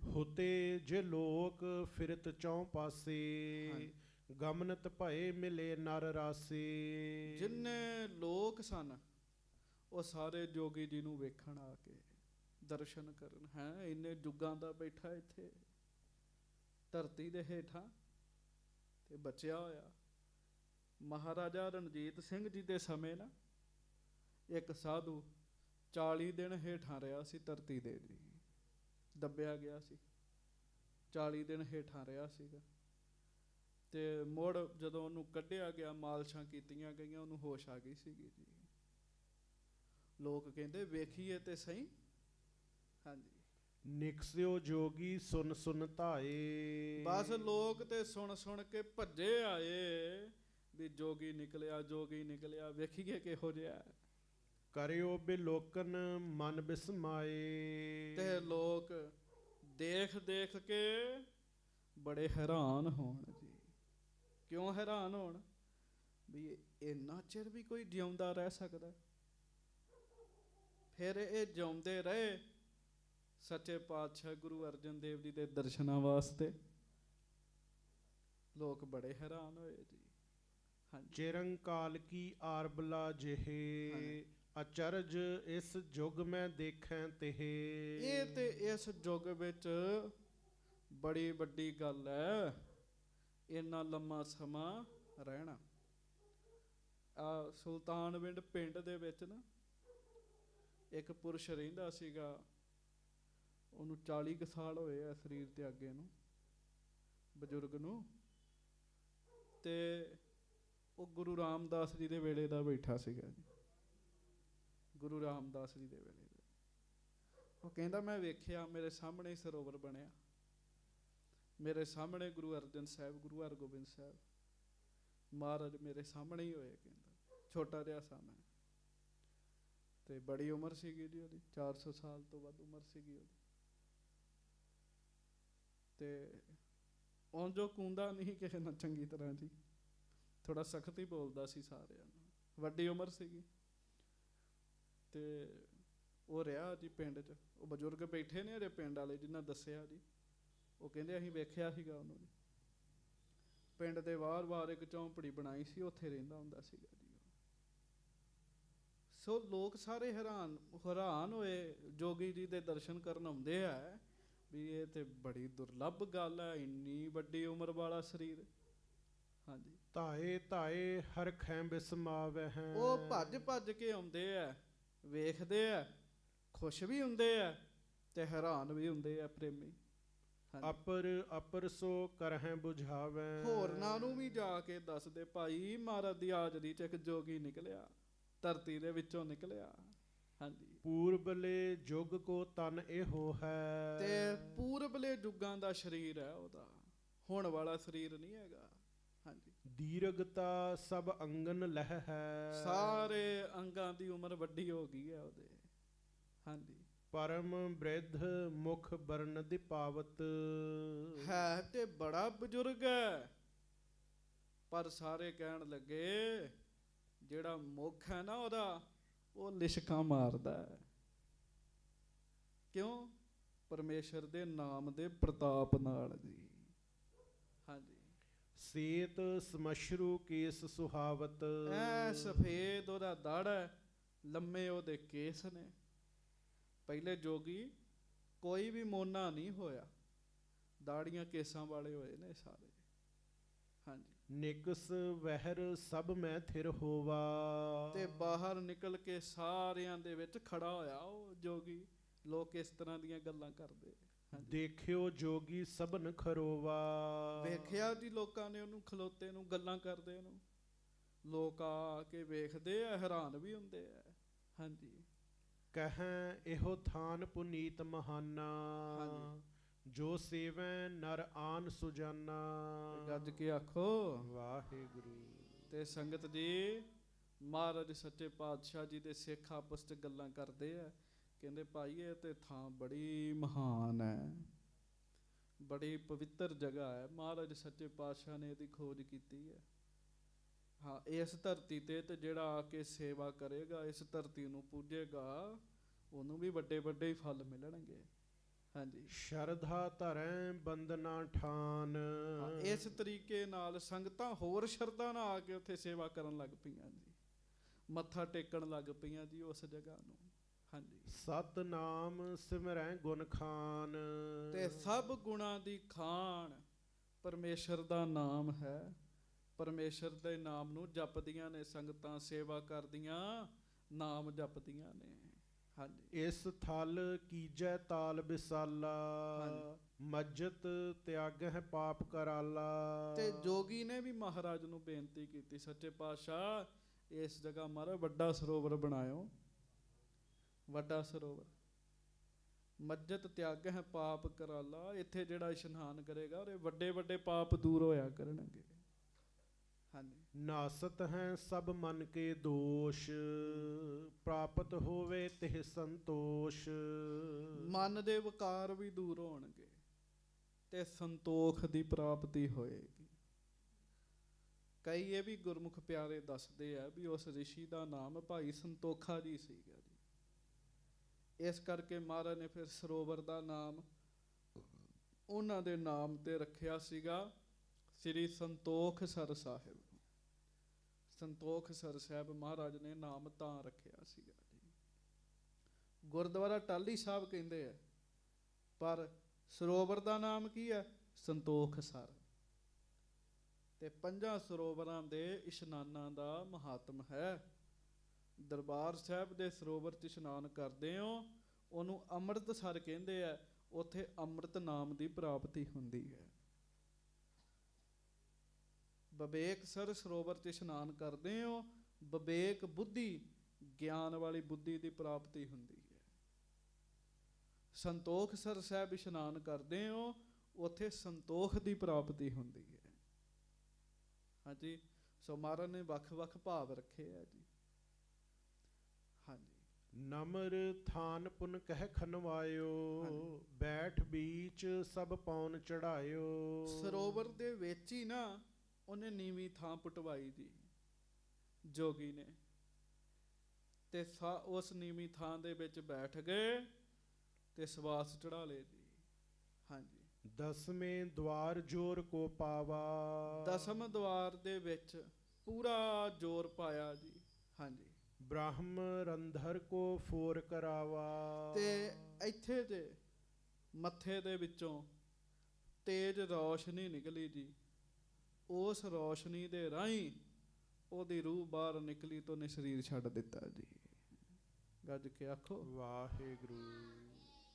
ਹੁਤੇ ਜੇ ਲੋਕ ਫਿਰਤ ਚੌਂ ਪਾਸੇ। ਗਮਨਤ ਭਏ ਮਿਲੇ ਨਰ ਰਾਸੇ। ਜਿੰਨੇ ਲੋਕ ਸਨ ਉਹ ਸਾਰੇ ਜੋਗੀ ਜੀ ਨੂੰ ਵੇਖਣ ਆ ਕੇ ਦਰਸ਼ਨ ਕਰਨ। ਹੈ ਇੰਨੇ ਜੁਗਾਂ ਦਾ ਬੈਠਾ ਇੱਥੇ ਧਰਤੀ ਦੇ ਹੇਠਾਂ ਤੇ ਬਚਿਆ ਹੋਇਆ। ਮਹਾਰਾਜਾ ਰਣਜੀਤ ਸਿੰਘ ਜੀ ਦੇ ਸਮੇਂ ਨਾ ਇੱਕ ਸਾਧੂ 40 ਦਿਨ ਹੇਠਾਂ ਰਿਹਾ ਸੀ ਧਰਤੀ ਦੇ ਜੀ, ਦੱਬਿਆ ਗਿਆ ਸੀ। 40 ਦਿਨ ਹੇਠਾਂ ਰਿਹਾ ਸੀਗਾ ਤੇ ਮੁੜ ਜਦੋਂ ਉਹਨੂੰ ਕੱਢਿਆ ਗਿਆ, ਮਾਲਸ਼ਾਂ ਕੀਤੀਆਂ ਗਈਆਂ, ਉਹਨੂੰ ਹੋਸ਼ ਆ ਗਈ ਸੀਗੀ ਜੀ। ਲੋਕ ਕਹਿੰਦੇ ਵੇਖੀਏ ਤੇ ਸਹੀ। ਹਾਂਜੀ, ਨਿਕਸਿਓ ਜੋਗੀ ਸੁਨ ਸੁਨ ਧਾਏ। ਬਸ ਲੋਕ ਤੇ ਸੁਣ ਸੁਣ ਕੇ ਭੱਜੇ ਆਏ ਵੀ ਜੋਗੀ ਨਿਕਲਿਆ, ਜੋਗੀ ਨਿਕਲਿਆ, ਵੇਖੀਏ ਕਿਹੋ ਜਿਹਾ। ਕਰਿਓ ਬਿਲੋਕਨ ਮਨ ਬਿਸਮਾਏ। ਤੇ ਲੋਕ ਦੇਖ ਦੇਖ ਕੇ ਬੜੇ ਹੈਰਾਨ ਹੋਣ ਜੀ। ਕਿਉਂ ਹੈਰਾਨ ਹੋਣ ਵੀ ਇੰਨਾ ਚਿਰ ਵੀ ਕੋਈ ਜਿਉਂਦਾ ਰਹਿ ਸਕਦਾ। ਫਿਰ ਇਹ ਜਿਉਂਦੇ ਰਹੇ ਸੱਚੇ ਪਾਤਸ਼ਾਹ ਗੁਰੂ ਅਰਜਨ ਦੇਵ ਜੀ ਦੇ ਦਰਸ਼ਨਾਂ ਵਾਸਤੇ। ਲੋਕ ਬੜੇ ਹੈਰਾਨ ਹੋਏ ਜੀ। ਹਾਂਜੀ, ਚਿਰੰਕਾਲ ਕੀ ਆਰਬਲਾ ਜਿਹੇ। ਅਚਰਜ ਇਸ ਯੁਗ ਮੈਂ ਦੇਖੈਂ ਤੇਹੇ। ਇਹ ਤੇ ਇਸ ਯੁੱਗ ਵਿੱਚ ਬੜੀ ਵੱਡੀ ਗੱਲ ਹੈ, ਇੰਨਾ ਲੰਮਾ ਸਮਾਂ ਰਹਿਣਾ। ਸੁਲਤਾਨਵਿੰਡ ਪਿੰਡ ਦੇ ਵਿੱਚ ਨਾ ਇੱਕ ਪੁਰਸ਼ ਰਹਿੰਦਾ ਸੀਗਾ। ਉਹਨੂੰ 40 ਕੁ ਸਾਲ ਹੋਏ ਆ ਸਰੀਰ ਤਿਆਗੇ ਨੂੰ, ਬਜ਼ੁਰਗ ਨੂੰ। ਤੇ ਉਹ ਗੁਰੂ ਰਾਮਦਾਸ ਜੀ ਦੇ ਵੇਲੇ ਦਾ ਬੈਠਾ ਸੀਗਾ ਜੀ। ਗੁਰੂ ਰਾਮਦਾਸ ਜੀ ਦੇ ਵੇਲੇ ਦਾ। ਉਹ ਕਹਿੰਦਾ ਮੈਂ ਵੇਖਿਆ ਮੇਰੇ ਸਾਹਮਣੇ ਸਰੋਵਰ ਬਣਿਆ, ਮੇਰੇ ਸਾਹਮਣੇ ਗੁਰੂ ਅਰਜਨ ਸਾਹਿਬ, ਗੁਰੂ ਹਰਗੋਬਿੰਦ ਸਾਹਿਬ ਮਹਾਰਾਜ ਮੇਰੇ ਸਾਹਮਣੇ ਹੀ ਹੋਏ। ਕਹਿੰਦਾ ਛੋਟਾ ਜਿਹਾ ਸਾਂ ਮੈਂ ਤੇ ਬੜੀ ਉਮਰ ਸੀਗੀ ਜੀ ਉਹਦੀ, 400 ਸਾਲ ਤੋਂ ਵੱਧ ਉਮਰ ਸੀਗੀ ਉਹਦੀ। ਤੇ ਉਂਝ ਜੋ ਕੂੰਦਾ ਨਹੀਂ ਕਿਸੇ ਨਾਲ ਚੰਗੀ ਤਰ੍ਹਾਂ ਜੀ, ਥੋੜਾ ਸਖਤ ਹੀ ਬੋਲਦਾ ਸੀ ਸਾਰਿਆਂ ਨੂੰ। ਵੱਡੀ ਉਮਰ ਸੀਗੀ ਤੇ ਉਹ ਰਿਹਾ ਜੀ ਪਿੰਡ 'ਚ। ਉਹ ਬਜ਼ੁਰਗ ਬੈਠੇ ਨੇ ਅਜੇ ਪਿੰਡ ਵਾਲੇ ਜਿਨ੍ਹਾਂ ਦੱਸਿਆ ਜੀ। ਉਹ ਕਹਿੰਦੇ ਅਸੀਂ ਵੇਖਿਆ ਸੀਗਾ ਉਹਨੂੰ ਜੀ। ਪਿੰਡ ਦੇ ਬਾਹਰ ਇੱਕ ਝੌਂਪੜੀ ਬਣਾਈ ਸੀ, ਉੱਥੇ ਰਹਿੰਦਾ ਹੁੰਦਾ ਸੀਗਾ ਜੀ। ਸੋ ਲੋਕ ਸਾਰੇ ਹੈਰਾਨ ਹੋਏ, ਜੋਗੀ ਜੀ ਦੇ ਦਰਸ਼ਨ ਕਰਨ ਆਉਂਦੇ ਆ ਵੀ ਇਹ ਤੇ ਬੜੀ ਦੁਰਲੱਭ ਗੱਲ ਹੈ, ਇੰਨੀ ਵੱਡੀ ਉਮਰ ਵਾਲਾ ਸਰੀਰ। ਹਾਂਜੀ, ਧਾਏ ਧਾਏ ਹਰਖੈ ਬਿਸਮਾਵਹਿ। ਉਹ ਭੱਜ ਭੱਜ ਕੇ ਆਉਂਦੇ ਆ, ਵੇਖਦੇ ਆ, ਖੁਸ਼ ਵੀ ਹੁੰਦੇ ਆ ਤੇ ਹੈਰਾਨ ਵੀ ਹੁੰਦੇ ਆ ਪ੍ਰੇਮੀ। ਹਾਂਜੀ। ਅਪਰ ਅਪਰ ਸੋ ਕਰਹਿ ਬੁਝਾਵੈ। ਹੋਰਨਾਂ ਨੂੰ ਵੀ ਜਾ ਕੇ ਦੱਸਦੇ, ਭਾਈ ਮਹਾਰਾਜ ਦੀ ਹਾਜ਼ਰੀ ਚ ਇੱਕ ਜੋਗੀ ਨਿਕਲਿਆ, ਧਰਤੀ ਦੇ ਵਿੱਚੋਂ ਨਿਕਲਿਆ। ਹਾਂਜੀ। ਪੂਰਬਲੇ ਜੁਗ ਕੋ ਤਨ ਇਹੋ ਹੈ। ਤੇ ਪੂਰਬਲੇ ਯੁੱਗਾਂ ਦਾ ਸਰੀਰ ਹੈ ਉਹਦਾ, ਹੁਣ ਵਾਲਾ ਸਰੀਰ ਨਹੀਂ ਹੈਗਾ। ਹਾਂਜੀ। ਦੀਰਘਤਾ ਸਭ ਅੰਗਨ ਲਹਿ ਹੈ। ਸਾਰੇ ਅੰਗਾਂ ਦੀ ਉਮਰ ਵੱਡੀ ਹੋ ਗਈ ਹੈ ਉਹਦੇ। ਹਾਂਜੀ। ਪਰਮ ਬ੍ਰਿਧ ਮੁਖ ਬਰਨ ਦੀ ਪਾਵਤ। ਹੈ ਤੇ ਬੜਾ ਬਜ਼ੁਰਗ ਹੈ, ਪਰ ਸਾਰੇ ਕਹਿਣ ਲੱਗੇ ਜਿਹੜਾ ਮੁਖ ਹੈ ਨਾ ਉਹਦਾ, ਉਹ ਲਿਸ਼ਕਾਂ ਮਾਰਦਾ ਹੈ। ਕਿਉਂ? ਪਰਮੇਸ਼ਰ ਦੇ ਨਾਮ ਦੇ ਪ੍ਰਤਾਪ ਨਾਲ ਜੀ। ਹਾਂਜੀ। ਸੇਤ ਸਮਸ਼ਰੂ ਕੇਸ ਸੁਹਾਵਤ। ਐ ਸਫੇਦ ਉਹਦਾ ਦੜ ਹੈ, ਲੰਮੇ ਉਹਦੇ ਕੇਸ ਨੇ। ਪਹਿਲੇ ਜੋਗੀ ਕੋਈ ਵੀ ਮੋਨਾ ਨਹੀਂ ਹੋਇਆ, ਦਾੜੀਆਂ ਕੇਸਾਂ ਵਾਲੇ ਹੋਏ ਨੇ ਸਾਰੇ। ਹਾਂਜੀ। ਨਿਕਸ ਵਹਿਰ ਸਭ ਮੈਂ ਥਿਰ ਹੋਵਾ। ਤੇ ਬਾਹਰ ਨਿਕਲ ਕੇ ਸਾਰਿਆਂ ਦੇ ਵਿੱਚ ਖੜਾ ਹੋਇਆ ਉਹ ਜੋਗੀ। ਲੋਕ ਇਸ ਤਰ੍ਹਾਂ ਦੀਆਂ ਗੱਲਾਂ ਕਰਦੇ। ਹਾਂਜੀ। ਦੇਖਿਓ ਜੋਗੀ ਸਭਨ ਖਰੋਵਾ। ਵੇਖਿਆ ਜੀ ਲੋਕਾਂ ਨੇ ਉਹਨੂੰ ਖਲੋਤੇ ਨੂੰ, ਗੱਲਾਂ ਕਰਦੇ ਨੂੰ। ਲੋਕ ਆ ਕੇ ਵੇਖਦੇ ਆ, ਹੈਰਾਨ ਵੀ ਹੁੰਦੇ ਆ। ਹਾਂਜੀ। ਕਹੈ ਇਹੋ ਥਾਨ ਪੁਨੀਤ ਮਹਾਨਾ। ਹਾਂਜੀ। ਜੋ ਸੇਵੈ ਨਰ ਆਨ ਸੁਜਾਨਾ। ਗੱਜ ਕੇ ਆਖੋ ਵਾਹਿਗੁਰੂ। ਤੇ ਸੰਗਤ ਜੀ, ਮਹਾਰਾਜ ਸੱਚੇ ਪਾਤਸ਼ਾਹ ਜੀ ਦੇ ਸਿੱਖ ਆਪਸ ਚ ਗੱਲਾਂ ਕਰਦੇ ਆ। ਕਹਿੰਦੇ ਭਾਈ ਇਹ ਤੇ ਥਾਂ ਬੜੀ ਮਹਾਨ ਹੈ, ਬੜੀ ਪਵਿੱਤਰ ਜਗ੍ਹਾ ਹੈ। ਮਹਾਰਾਜ ਸੱਚੇ ਪਾਤਸ਼ਾਹ ਨੇ ਇਹਦੀ ਖੋਜ ਕੀਤੀ ਹੈ। ਹਾਂ, ਇਸ ਧਰਤੀ ਤੇ ਜਿਹੜਾ ਆ ਕੇ ਸੇਵਾ ਕਰੇਗਾ, ਇਸ ਧਰਤੀ ਨੂੰ ਪੂਜੇਗਾ, ਉਹਨੂੰ ਵੀ ਵੱਡੇ ਵੱਡੇ ਹੀ ਫਲ ਮਿਲਣਗੇ। ਹਾਂਜੀ। ਸ਼ਰਧਾ ਧਰੈ ਬੰਦਨਾ ਠਾਨ। ਇਸ ਤਰੀਕੇ ਨਾਲ ਸੰਗਤਾਂ ਹੋਰ ਸ਼ਰਧਾ ਨਾਲ ਆ ਕੇ ਉੱਥੇ ਸੇਵਾ ਕਰਨ ਲੱਗ ਪਈਆਂ ਜੀ, ਮੱਥਾ ਟੇਕਣ ਲੱਗ ਪਈਆਂ ਜੀ ਉਸ ਜਗ੍ਹਾ ਨੂੰ। ਹਾਂਜੀ। ਸਤਨਾਮ ਸਿਮਰੈ ਗੁਣ ਖਾਨ। ਤੇ ਸਭ ਗੁਣਾਂ ਦੀ ਖਾਨ ਪਰਮੇਸ਼ਰ ਦਾ ਨਾਮ ਹੈ। ਪਰਮੇਸ਼ਰ ਦੇ ਨਾਮ ਨੂੰ ਜਪਦੀਆਂ ਨੇ ਸੰਗਤਾਂ, ਸੇਵਾ ਕਰਦੀਆਂ, ਨਾਮ ਜਪਦੀਆਂ ਨੇ। ਹਾਂਜੀ। ਇਸ ਥਲ ਕੀਜੈ ਤਾਲ ਬਿਸਾਲਾ। ਹਾਂਜੀ। ਮਜਤ ਤਿਆਗਹਿ ਪਾਪ ਕਰਾਲਾ। ਤੇ ਜੋਗੀ ਨੇ ਵੀ ਮਹਾਰਾਜ ਨੂੰ ਬੇਨਤੀ ਕੀਤੀ, ਸੱਚੇ ਪਾਤਸ਼ਾਹ ਇਸ ਜਗ੍ਹਾ ਮਹਾਰਾਜ ਵੱਡਾ ਸਰੋਵਰ ਬਣਾਇਓ, ਵੱਡਾ ਸਰੋਵਰ। ਮਜਤ ਤਿਆਗਹਿ ਪਾਪ ਕਰਾਲਾ। ਇੱਥੇ ਜਿਹੜਾ ਇਸ਼ਨਾਨ ਕਰੇਗਾ ਉਹਦੇ ਵੱਡੇ ਵੱਡੇ ਪਾਪ ਦੂਰ ਹੋਇਆ ਕਰਨਗੇ। ਹਾਂਜੀ। ਨਾਸਤ ਹੈ ਸਭ ਮਨ ਕੇ ਦੋਸ਼। ਪ੍ਰਾਪਤ ਹੋਵੇ ਤਿਹ ਸੰਤੋਸ਼। ਮਨ ਦੇ ਵਿਕਾਰ ਵੀ ਦੂਰ ਹੋਣਗੇ ਤੇ ਸੰਤੋਖ ਦੀ ਪ੍ਰਾਪਤੀ ਹੋਏਗੀ। ਕਈ ਇਹ ਵੀ ਗੁਰਮੁਖ ਪਿਆਰੇ ਦੱਸਦੇ ਆ ਵੀ ਉਸ ਰਿਸ਼ੀ ਦਾ ਨਾਮ ਭਾਈ ਸੰਤੋਖਾ ਜੀ ਸੀਗਾ ਜੀ। ਇਸ ਕਰਕੇ ਮਹਾਰਾਜ ਨੇ ਫਿਰ ਸਰੋਵਰ ਦਾ ਨਾਮ ਉਹਨਾਂ ਦੇ ਨਾਮ ਤੇ ਰੱਖਿਆ ਸੀਗਾ, ਸ੍ਰੀ ਸੰਤੋਖ ਸਰ ਸਾਹਿਬ। ਸੰਤੋਖ ਸਰ ਸਾਹਿਬ ਮਹਾਰਾਜ ਨੇ ਨਾਮ ਤਾਂ ਰੱਖਿਆ ਸੀਗਾ ਜੀ। ਗੁਰਦੁਆਰਾ ਟਾਹਲੀ ਸਾਹਿਬ ਕਹਿੰਦੇ ਆ, ਪਰ ਸਰੋਵਰ ਦਾ ਨਾਮ ਕੀ ਹੈ? ਸੰਤੋਖ ਸਰ। ਤੇ 5 ਸਰੋਵਰਾਂ ਦੇ ਇਸ਼ਨਾਨਾਂ ਦਾ ਮਹਾਤਮ ਹੈ। ਦਰਬਾਰ ਸਾਹਿਬ ਦੇ ਸਰੋਵਰ 'ਚ ਇਸ਼ਨਾਨ ਕਰਦੇ ਹੋ, ਉਹਨੂੰ ਅੰਮ੍ਰਿਤਸਰ ਕਹਿੰਦੇ ਆ। ਉੱਥੇ ਅੰਮ੍ਰਿਤ ਨਾਮ ਦੀ ਪ੍ਰਾਪਤੀ ਹੁੰਦੀ ਹੈ। ਵਿਵੇਕਸਰ ਸਰੋਵਰ 'ਚ ਇਸ਼ਨਾਨ ਕਰਦੇ ਹੋ, ਵਿਵੇਕ ਬੁੱਧੀ, ਗਿਆਨ ਵਾਲੀ ਬੁੱਧੀ ਦੀ ਪ੍ਰਾਪਤੀ ਹੁੰਦੀ ਹੈ। ਸੰਤੋਖਸਰ ਸਾਹਿਬ ਇਸ਼ਨਾਨ ਕਰਦੇ ਹੋ, ਉੱਥੇ ਸੰਤੋਖ ਦੀ ਪ੍ਰਾਪਤੀ ਹੁੰਦੀ ਹੈ। ਹਾਂਜੀ। ਸੋ ਮਹਾਰਾਜ ਨੇ ਵੱਖ ਵੱਖ ਭਾਵ ਰੱਖੇ ਆ ਜੀ। ਹਾਂਜੀ। ਨਮਰ ਥਾਨ ਪੁਨ ਕਹਿ ਖਨਵਾਇਓ। ਬੈਠ ਬੀਚ ਸਭ ਪੌਣ ਚੜਾਇਓ। ਸਰੋਵਰ ਦੇ ਵਿੱਚ ਹੀ ਨਾ ਉਹਨੇ ਨੀਵੀਂ ਥਾਂ ਪੁਟਵਾਈ ਜੀ ਜੋਗੀ ਨੇ, ਤੇ ਉਸ ਨੀਵੀਂ ਥਾਂ ਦੇ ਵਿੱਚ ਬੈਠ ਗਏ ਤੇ ਸਵਾਸ ਚੜਾ ਲਏ ਜੀ। ਹਾਂਜੀ। ਦਸਵੇਂ ਦਵਾਰ ਜੋਰ ਕੋ ਪਾਵਾ। 10ਵੇਂ ਦਵਾਰ ਦੇ ਵਿੱਚ ਪੂਰਾ ਜ਼ੋਰ ਪਾਇਆ ਜੀ। ਹਾਂਜੀ। ਬ੍ਰਹਮ ਰੰਧਰ ਕੋ ਫੋਰ ਕਰਾਵਾ। ਤੇ ਇੱਥੇ ਤੇ ਮੱਥੇ ਦੇ ਵਿੱਚੋਂ ਤੇਜ ਰੌਸ਼ਨੀ ਨਿਕਲੀ ਜੀ। ਉਸ ਰੌਸ਼ਨੀ ਦੇ ਰਾਹੀਂ ਉਹਦੀ ਰੂਹ ਬਾਹਰ ਨਿਕਲੀ ਤਾਂ ਉਹਨੇ ਸਰੀਰ ਛੱਡ ਦਿੱਤਾ ਜੀ। ਗੱਜ ਕੇ ਆਖੋ ਵਾਹਿਗੁਰੂ।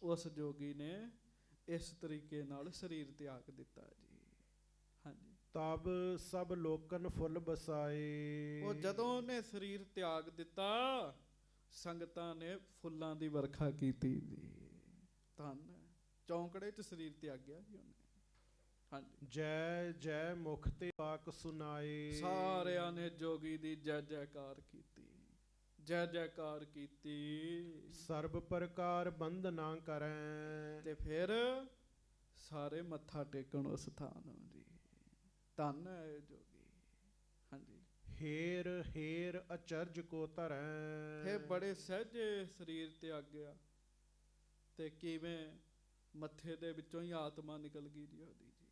ਉਸ ਜੋਗੀ ਨੇ ਇਸ ਤਰੀਕੇ ਨਾਲ ਸਰੀਰ ਤਿਆਗ ਦਿੱਤਾ ਜੀ। ਹਾਂਜੀ। ਤਬ ਸਭ ਲੋਕਨ ਫੁੱਲ ਬਸਾਏ। ਉਹ ਜਦੋਂ ਉਹਨੇ ਸਰੀਰ ਤਿਆਗ ਦਿੱਤਾ ਸੰਗਤਾਂ ਨੇ ਫੁੱਲਾਂ ਦੀ ਵਰਖਾ ਕੀਤੀ ਜੀ। ਧੰਨ ਚੌਂਕੜੇ 'ਚ ਸਰੀਰ ਤਿਆਗਿਆ ਜੀ ਉਹਨੇ। ਹਾਂਜੀ। ਜੈ ਜੈ ਮੁਖ ਤੇ ਵਾਕ ਸੁਨਾਏ। ਸਾਰਿਆਂ ਨੇ ਜੋਗੀ ਦੀ ਜੈ ਜੈਕਾਰ ਕੀਤੀ, ਜੈ ਜੈਕਾਰ ਕੀਤੀ। ਸਰਬ ਪ੍ਰਕਾਰ ਬੰਦ ਨਾ ਕਰੈ। ਤੇ ਫਿਰ ਸਾਰੇ ਮੱਥਾ ਟੇਕਣ ਉਸ ਥਾਨ ਨੂੰ ਜੀ। ਧੰਨ ਹੈ ਇਹ ਜੋਗੀ। ਹਾਂਜੀ। ਹੇਰ ਹੇਰ ਅਚਰਜ ਕੋ ਧਰੈ। ਇਹ ਬੜੇ ਸਹਿਜੇ ਸਰੀਰ ਤਿਆਗਿਆ ਤੇ ਕਿਵੇਂ ਮੱਥੇ ਦੇ ਵਿੱਚੋਂ ਹੀ ਆਤਮਾ ਨਿਕਲ ਗਈ ਜੀ ਉਹਦੀ ਜੀ।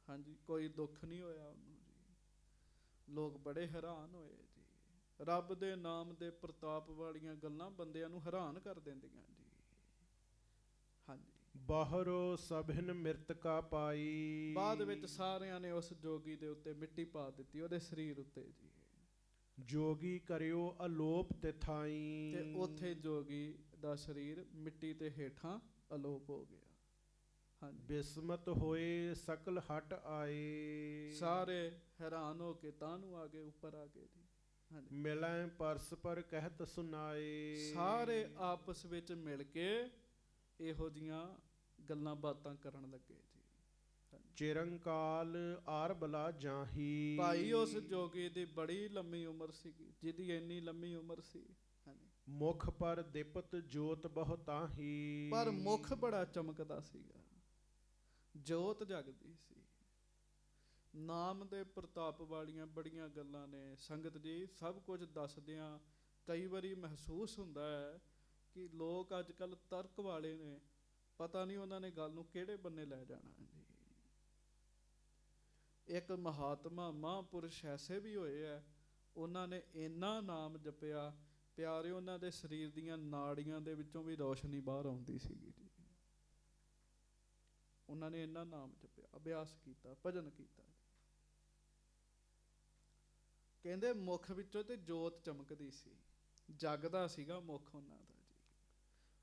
ਹਾਂਜੀ। ਕੋਈ ਦੁੱਖ ਨਹੀਂ ਹੋਇਆ ਉਹਨੂੰ ਜੀ। ਲੋਕ ਬੜੇ ਹੈਰਾਨ ਹੋਏ ਜੀ। ਰੱਬ ਦੇ ਨਾਮ ਦੇ ਪ੍ਰਤਾਪ ਵਾਲੀਆਂ ਗੱਲਾਂ ਬੰਦਿਆਂ ਨੂੰ ਹੈਰਾਨ ਕਰ ਦਿੰਦੀਆਂ ਜੀ। ਹਾਂਜੀ। ਬਾਹਰੋ ਸਭਿਨ ਮਿਰਤਕਾ ਪਾਈ। ਬਾਅਦ ਵਿੱਚ ਸਾਰਿਆਂ ਨੇ ਉਸ ਜੋਗੀ ਦੇ ਉੱਤੇ ਮਿੱਟੀ ਪਾ ਦਿੱਤੀ ਉਹਦੇ ਸਰੀਰ ਉੱਤੇ ਜੀ। ਜੋਗੀ ਕਰਿਓ ਅਲੋਪ ਤਿਥਾਈ। ਤੇ ਉੱਥੇ ਜੋਗੀ ਦਾ ਸਰੀਰ ਮਿੱਟੀ ਤੇ ਹੇਠਾਂ ਅਲੋਪ ਹੋ ਗਿਆ। ਹਾਂਜੀ। ਬਿਸਮਤ ਹੋਏ ਸਕਲ ਹਟ ਆਏ। ਸਾਰੇ ਹੈਰਾਨ ਹੋ ਕੇ ਤਾਂ ਨੂੰ ਆ ਗਏ, ਉੱਪਰ ਆ ਗਏ ਜੀ। ਹਾਂਜੀ। ਮਿਲੈ ਪਰਸਪਰ ਕਹਿਤ ਸੁਨਾਏ। ਸਾਰੇ ਆਪਸ ਵਿੱਚ ਮਿਲ ਕੇ ਇਹੋ ਜੀਆਂ ਗੱਲਾਂ ਬਾਤਾਂ ਕਰਨ ਲੱਗੇ ਜੀ। ਚਿਰੰਕਾਲ ਆਰਬਲਾ ਜਾਹੀ। ਭਾਈ ਉਸ ਜੋਗੀ ਦੀ ਬੜੀ ਲੰਮੀ ਉਮਰ ਸੀਗੀ, ਜਿਹਦੀ ਇੰਨੀ ਲੰਮੀ ਉਮਰ ਸੀ। ਹਾਂਜੀ। ਮੁਖ ਪਰ ਦਿਪਤ ਜੋਤ ਬਹੁਤਾਹੀ। ਪਰ ਮੁਖ ਬੜਾ ਚਮਕਦਾ ਸੀਗਾ, ਜੋਤ ਜਗਦੀ ਸੀ। ਨਾਮ ਦੇ ਪ੍ਰਤਾਪ ਵਾਲੀਆਂ ਬੜੀਆਂ ਗੱਲਾਂ ਨੇ ਸੰਗਤ ਜੀ। ਸਭ ਕੁਝ ਦੱਸਦਿਆਂ ਕਈ ਵਾਰੀ ਮਹਿਸੂਸ ਹੁੰਦਾ ਹੈ ਕਿ ਲੋਕ ਅੱਜ ਕੱਲ੍ਹ ਤਰਕ ਵਾਲੇ ਨੇ, ਪਤਾ ਨਹੀਂ ਉਹਨਾਂ ਨੇ ਗੱਲ ਨੂੰ ਕਿਹੜੇ ਬੰਨੇ ਲੈ ਜਾਣਾ ਜੀ। ਇੱਕ ਮਹਾਤਮਾ ਮਹਾਂਪੁਰਸ਼ ਐਸੇ ਵੀ ਹੋਏ ਹੈ, ਉਹਨਾਂ ਨੇ ਇੰਨਾ ਨਾਮ ਜਪਿਆ ਪਿਆਰੇ, ਉਹਨਾਂ ਦੇ ਸਰੀਰ ਦੀਆਂ ਨਾੜੀਆਂ ਦੇ ਵਿੱਚੋਂ ਵੀ ਰੌਸ਼ਨੀ ਬਾਹਰ ਆਉਂਦੀ ਸੀਗੀ ਜੀ। ਉਹਨਾਂ ਨੇ ਇੰਨਾ ਨਾਮ ਜਪਿਆ, ਅਭਿਆਸ ਕੀਤਾ, ਭਜਨ ਕੀਤਾ। ਕਹਿੰਦੇ ਮੁਖ ਵਿੱਚੋਂ ਤੇ ਜੋਤ ਚਮਕਦੀ ਸੀ, ਜਗਦਾ ਸੀਗਾ ਮੁਖ ਉਹਨਾਂ ਦਾ ਜੀ।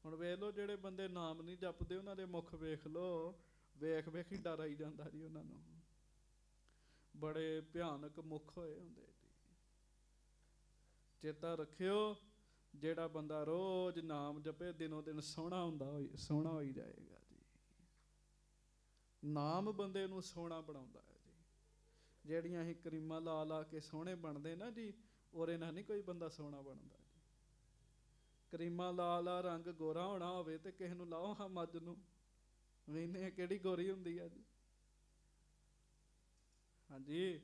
ਹੁਣ ਵੇਖ ਲਓ ਜਿਹੜੇ ਬੰਦੇ ਨਾਮ ਨਹੀਂ ਜਪਦੇ ਉਹਨਾਂ ਦੇ ਮੁਖ ਵੇਖ ਲਓ, ਵੇਖ ਵੇਖ ਹੀ ਡਰ ਆਈ ਜਾਂਦਾ ਜੀ ਉਹਨਾਂ ਨੂੰ। ਬੜੇ ਭਿਆਨਕ ਮੁਖ ਹੋਏ ਹੁੰਦੇ ਜੀ। ਚੇਤਾ ਰੱਖਿਓ, ਜਿਹੜਾ ਬੰਦਾ ਰੋਜ਼ ਨਾਮ ਜਪੇ ਦਿਨੋਂ ਦਿਨ ਸੋਹਣਾ ਸੋਹਣਾ ਹੋਈ ਜਾਏਗਾ ਜੀ। ਨਾਮ ਬੰਦੇ ਨੂੰ ਸੋਹਣਾ ਬਣਾਉਂਦਾ ਹੈ ਜੀ। ਜਿਹੜੀਆਂ ਅਸੀਂ ਕਰੀਮਾਂ ਲਾ ਲਾ ਕੇ ਸੋਹਣੇ ਬਣਦੇ ਨਾ ਜੀ, ਉਹਦੇ ਨਾਲ ਨਹੀਂ ਕੋਈ ਬੰਦਾ ਸੋਹਣਾ ਬਣਦਾ ਜੀ। ਕਰੀਮਾਂ ਲਾ ਲਾ ਰੰਗ ਗੋਰਾ ਹੋਣਾ ਹੋਵੇ ਤੇ ਕਿਸੇ ਨੂੰ ਲਾਓ ਹਾਂ ਮੱਝ ਨੂੰ, ਵੇਖਦੇ ਕਿਹੜੀ ਗੋਰੀ ਹੁੰਦੀ ਹੈ ਜੀ। ਹਾਂਜੀ।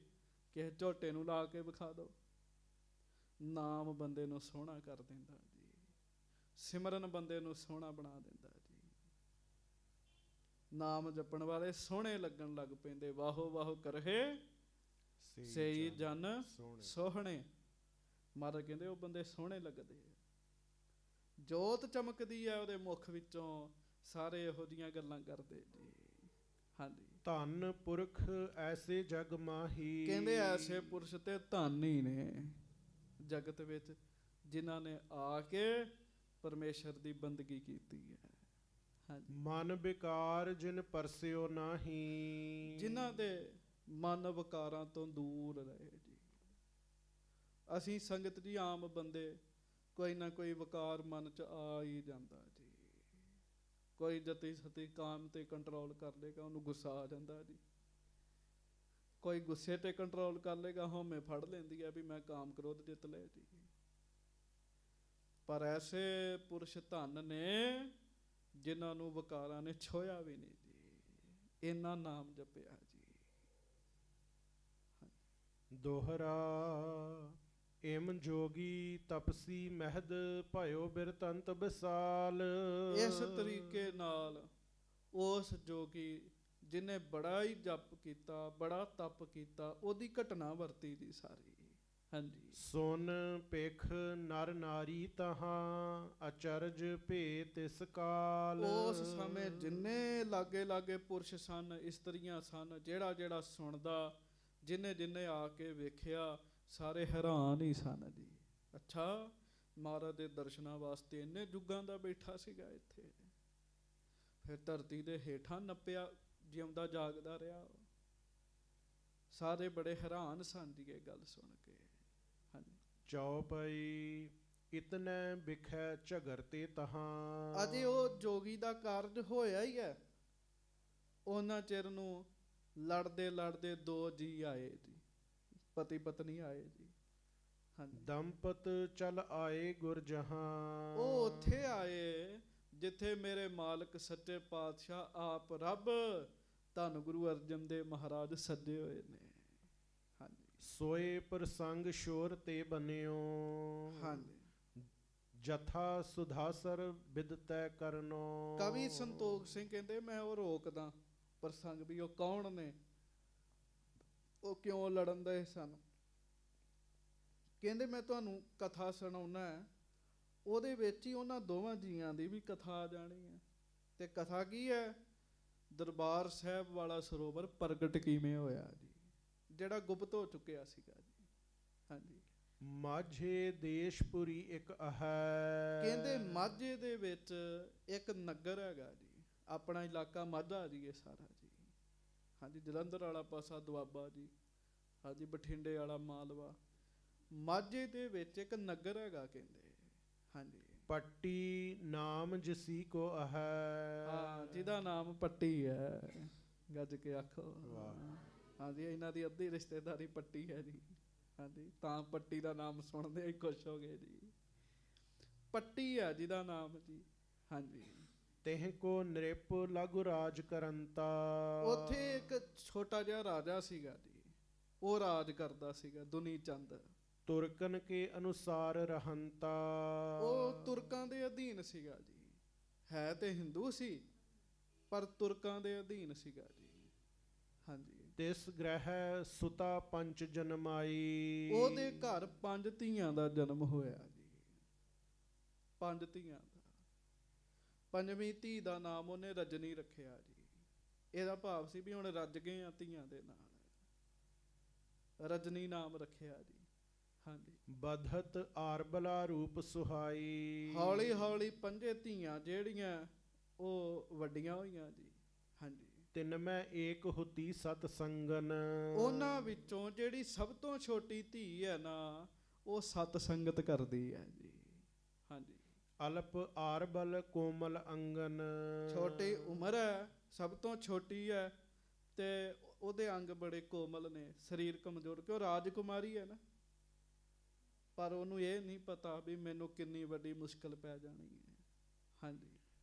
ਕਿਸੇ ਝੋਟੇ ਨੂੰ ਲਾ ਕੇ ਵਿਖਾ ਦਿਓ। ਨਾਮ ਬੰਦੇ ਨੂੰ ਸੋਹਣਾ ਕਰ ਦਿੰਦਾ ਜੀ। ਸਿਮਰਨ ਬੰਦੇ ਨੂੰ ਸੋਹਣਾ ਬਣਾ ਦਿੰਦਾ ਜੀ। ਨਾਮ ਜਪਣ ਵਾਲੇ ਸੋਹਣੇ ਲੱਗਣ ਲੱਗ ਪੈਂਦੇ। ਵਾਹੋ ਵਾਹੋ ਕਰਹੇ ਸਈ ਜਨ ਸੋਹਣੇ। ਮਹਾਰਾਜ ਕਹਿੰਦੇ ਉਹ ਬੰਦੇ ਸੋਹਣੇ ਲੱਗਦੇ। ਜੋਤ ਚਮਕਦੀ ਹੈ ਉਹਦੇ ਮੁਖ ਵਿੱਚੋਂ, ਸਾਰੇ ਇਹੋ ਜਿਹੀਆਂ ਗੱਲਾਂ ਕਰਦੇ ਜੀ। ਹਾਂਜੀ। ਧੰਨ ਪੁਰਖ ਐਸੇ ਜਗ ਮਾਹੀ। ਕਹਿੰਦੇ ਐਸੇ ਪੁਰਸ਼ ਤੇ ਧੰਨ ਹੀ ਨੇ ਜਗਤ ਵਿੱਚ, ਜਿਨ੍ਹਾਂ ਨੇ ਆ ਕੇ ਪਰਮੇਸ਼ਰ ਦੀ ਬੰਦਗੀ ਕੀਤੀ ਹੈ। ਹਾਂਜੀ। ਮਨ ਵਿਕਾਰ ਜਿਨ ਪਰਸਿਓ ਨਾਹੀ। ਜਿਨ੍ਹਾਂ ਦੇ ਮਨ ਵਿਕਾਰਾਂ ਤੋਂ ਦੂਰ ਰਹੇ ਜੀ। ਅਸੀਂ ਸੰਗਤ ਜੀ ਆਮ ਬੰਦੇ, ਕੋਈ ਨਾ ਕੋਈ ਵਿਕਾਰ ਮਨ 'ਚ ਆ ਹੀ ਜਾਂਦਾ ਜੀ। ਕੋਈ ਜਤੀ ਸਤੀ ਕਾਮ ਤੇ ਕੰਟਰੋਲ ਕਰ ਲੇਗਾ, ਉਹਨੂੰ ਗੁੱਸਾ ਆ ਜਾਂਦਾ ਜੀ। ਕੋਈ ਗੁੱਸੇ ਤੇ ਕੰਟਰੋਲ ਕਰ ਲੇਗਾ, ਹਉਮੈ ਫੜ ਲੈਂਦੀ ਹੈ ਵੀ ਮੈਂ ਕਾਮ ਕ੍ਰੋਧ ਜਿੱਤ ਲਏ ਜੀ। ਪਰ ਐਸੇ ਪੁਰਸ਼ ਧੰਨ ਨੇ ਜਿਨ੍ਹਾਂ ਨੂੰ ਵਿਕਾਰਾਂ ਨੇ ਛੋਇਆ ਵੀ ਨਹੀਂ ਜੀ। ਇੰਨਾ ਨਾਮ ਜਪਿਆ ਜੀ। ਦੋਹਰਾ ਏਮ ਜੋਗੀ ਤਪਸੀ ਮਹਿਦ ਭਇਓ ਬਿਰਤੰਤ ਵਿਸਾਲ। ਇਸ ਤਰੀਕੇ ਨਾਲ ਉਸ ਜੋਗੀ ਜਿਹਨੇ ਬੜਾ ਹੀ ਜਪ ਕੀਤਾ, ਬੜਾ ਤਪ ਕੀਤਾ, ਉਹਦੀ ਘਟਨਾ ਵਰਤੀ ਦੀ ਸਾਰੀ। ਹਾਂਜੀ। ਸੁਨ ਪੇਖ ਨਰ ਨਾਰੀ ਤਹਾਂ ਅਚਰਜ ਭੇ ਤਿਸ ਕਾਲ। ਉਸ ਸਮੇਂ ਜਿੰਨੇ ਲਾਗੇ ਲਾਗੇ ਪੁਰਸ਼ ਸਨ, ਇਸਤਰੀਆਂ ਸਨ, ਜਿਹੜਾ ਜਿਹੜਾ ਸੁਣਦਾ ਜਿਨੇ ਜਿਨੇ ਆ ਕੇ ਵੇਖਿਆ ਸਾਰੇ ਹੈਰਾਨ ਹੀ ਸਨ ਜੀ। ਅੱਛਾ, ਮਹਾਰਾਜ ਦੇ ਦਰਸ਼ਨਾਂ ਵਾਸਤੇ ਇੰਨੇ ਯੁੱਗਾਂ ਦਾ ਬੈਠਾ ਸੀਗਾ ਇੱਥੇ। ਫਿਰ ਧਰਤੀ ਦੇ ਹੇਠਾਂ ਨੱਪਿਆ, ਜਿਉਂਦਾ ਜਾਗਦਾ ਰਿਹਾ। ਸਾਰੇ ਬੜੇ ਹੈਰਾਨ ਸਨ ਜੀ ਇਹ ਗੱਲ ਸੁਣ ਕੇ। ਹਾਂਜੀ। ਚੌਪਈ ਇਤਨੇ ਬਿਖੈ ਝਗਰ ਤੇ ਤਹਾਂ। ਅਜੇ ਉਹ ਜੋਗੀ ਦਾ ਕਾਰਜ ਹੋਇਆ ਹੀ ਹੈ, ਉਹਨਾਂ ਚਿਰ ਨੂੰ ਲੜਦੇ ਲੜਦੇ ਦੋ ਜੀ ਆਏ ਜੀ, ਪਤੀ ਪਤਨੀ ਆਏ ਜੀ। ਹਾਂਜੀ। ਦੰਪਤ ਚਲ ਆਏ ਗੁਰ ਜਹਾਂ। ਉਹ ਉੱਥੇ ਆਏ ਜਿੱਥੇ ਮੇਰੇ ਮਾਲਕ ਸੱਚੇ ਪਾਤਸ਼ਾਹ ਆਪ ਰੱਬ ਧੰਨ ਗੁਰੂ ਅਰਜਨ ਦੇਵ ਮਹਾਰਾਜ ਸੱਜੇ ਹੋਏ ਨੇ। ਹਾਂਜੀ। ਸੋਏ ਪ੍ਰਸੰਗ ਸ਼ੋਰ ਤੇ ਬਨਿਓ। ਹਾਂਜੀ। ਜਥਾ ਸੁਧਾਸਰ ਬਿਦਤੈ ਕਰਨੋ। ਕਵੀ ਸੰਤੋਖ ਸਿੰਘ ਕਹਿੰਦੇ ਮੈਂ ਉਹ ਰੋਕਦਾ ਪ੍ਰਸੰਗ ਵੀ ਉਹ ਕੌਣ ਨੇ, ਉਹ ਕਿਉਂ ਲੜਨ ਦੇ ਸਨ। ਕਹਿੰਦੇ ਮੈਂ ਤੁਹਾਨੂੰ ਕਥਾ ਸੁਣਾਉਣਾ, ਉਹਦੇ ਵਿੱਚ ਹੀ ਉਹਨਾਂ ਦੋਵਾਂ ਜੀਆਂ ਦੀ ਵੀ ਕਥਾ ਆ ਜਾਣੀ ਹੈ। ਤੇ ਕਥਾ ਕੀ ਹੈ? ਦਰਬਾਰ ਸਾਹਿਬ ਵਾਲਾ ਸਰੋਵਰ ਪ੍ਰਗਟ ਕਿਵੇਂ ਹੋਇਆ ਜੀ, ਜਿਹੜਾ ਗੁਪਤ ਹੋ ਚੁੱਕਿਆ ਸੀਗਾ ਜੀ। ਹਾਂਜੀ। ਮਾਝੇ ਦੇਸ਼ਪੁਰੀ ਇੱਕ ਹੈ। ਕਹਿੰਦੇ ਮਾਝੇ ਦੇ ਵਿੱਚ ਇੱਕ ਨਗਰ ਹੈਗਾ ਜੀ, ਆਪਣਾ ਇਲਾਕਾ ਮਾਝਾ ਜੀ ਇਹ ਸਾਰਾ ਜੀ। ਹਾਂਜੀ। ਜਲੰਧਰ ਵਾਲਾ ਪਾਸਾ ਦੁਆਬਾ ਜੀ। ਹਾਂਜੀ। ਬਠਿੰਡੇ ਵਾਲਾ ਮਾਲਵਾ। ਮਾਝੇ ਦੇ ਵਿੱਚ ਇੱਕ ਨਗਰ ਹੈਗਾ ਕਹਿੰਦੇ। ਹਾਂਜੀ। ਪੱਟੀ ਨਾਮ ਜਿਸੀ ਕੋ ਹੈ। ਹਾਂ, ਜਿਹਦਾ ਨਾਮ ਪੱਟੀ ਹੈ। ਗੱਜ ਕੇ ਆਖੋ ਵਾਹ। ਹਾਂਜੀ। ਇਹਨਾਂ ਦੀ ਅੱਧੀ ਰਿਸ਼ਤੇਦਾਰੀ ਪੱਟੀ ਹੈ ਜੀ। ਹਾਂਜੀ। ਤਾਂ ਪੱਟੀ ਦਾ ਨਾਮ ਸੁਣਦੇ ਹੀ ਖੁਸ਼ ਹੋ ਗਏ ਜੀ। ਪੱਟੀ ਹੈ ਜਿਹਦਾ ਨਾਮ ਜੀ। ਹਾਂਜੀ। ਤਿਹ ਕੋ ਨ੍ਰਿਪ ਲਘੁ ਰਾਜ ਕਰੰਤਾ। ਉੱਥੇ ਇੱਕ ਛੋਟਾ ਜਿਹਾ ਰਾਜਾ ਸੀਗਾ ਜੀ, ਉਹ ਰਾਜ ਕਰਦਾ ਸੀਗਾ, ਦੁਨੀ ਚੰਦ। ਤੁਰਕਨ ਕੇ ਅਨੁਸਾਰ ਰਹੰਤਾ। ਉਹ ਤੁਰਕਾਂ ਦੇ ਅਧੀਨ ਸੀਗਾ ਜੀ। ਹੈ ਤੇ ਹਿੰਦੂ ਸੀ ਪਰ ਤੁਰਕਾਂ ਦੇ ਅਧੀਨ ਸੀਗਾ ਜੀ। ਹਾਂਜੀ। ਤਿਸ ਗ੍ਰਹਿ ਸੁਤਾ ਪੰਚ ਜਨਮਾਈ। ਉਹਦੇ ਘਰ 5 ਧੀਆਂ ਦਾ ਜਨਮ ਹੋਇਆ ਜੀ। 5 ਧੀਆਂ ਦਾ। 5ਵੀਂ ਧੀ ਦਾ ਨਾਮ ਉਹਨੇ ਰਜਨੀ ਰੱਖਿਆ ਜੀ। ਇਹਦਾ ਭਾਵ ਸੀ ਵੀ ਹੁਣ ਰੱਜ ਗਏ ਆ ਧੀਆਂ ਦੇ ਨਾਲ, ਰਜਨੀ ਨਾਮ ਰੱਖਿਆ ਜੀ। ਹਾਂਜੀ। ਬਧਤ ਆਰਬਲਾ ਰੂਪ ਸੁਹਾਈ। ਹੌਲੀ ਹੌਲੀ 5 ਧੀਆਂ ਜਿਹੜੀਆਂ ਉਹ ਵੱਡੀਆਂ ਹੋਈਆਂ ਜੀ। ਹਾਂਜੀ। ਤਿੰਨ ਮੈਂ ਏਕ ਹੁਤੀ ਸਤ ਸੰਗਨ। ਉਹਨਾਂ ਵਿੱਚੋਂ ਜਿਹੜੀ ਸਭ ਤੋਂ ਛੋਟੀ ਧੀ ਹੈ ਨਾ, ਉਹ ਸਤ ਸੰਗਤ ਕਰਦੀ ਹੈ ਜੀ। ਹਾਂਜੀ। ਅਲਪ ਆਰਬਲ ਕੋਮਲ ਅੰਗਨ। ਛੋਟੀ ਉਮਰ ਹੈ, ਸਭ ਤੋਂ ਛੋਟੀ ਹੈ, ਤੇ ਉਹਦੇ ਅੰਗ ਬੜੇ ਕੋਮਲ ਨੇ, ਸਰੀਰ ਕਮਜ਼ੋਰ, ਕਿਉਂ ਰਾਜਕੁਮਾਰੀ ਹੈ ਨਾ। ਪਰ ਉਹਨੂੰ ਇਹ ਨਹੀਂ ਪਤਾ ਵੀ ਮੈਨੂੰ ਕਿੰਨੀ ਵੱਡੀ ਮੁਸ਼ਕਲ ਪੈ ਜਾਣੀ ਹੈ। ਹਾਂਜੀ।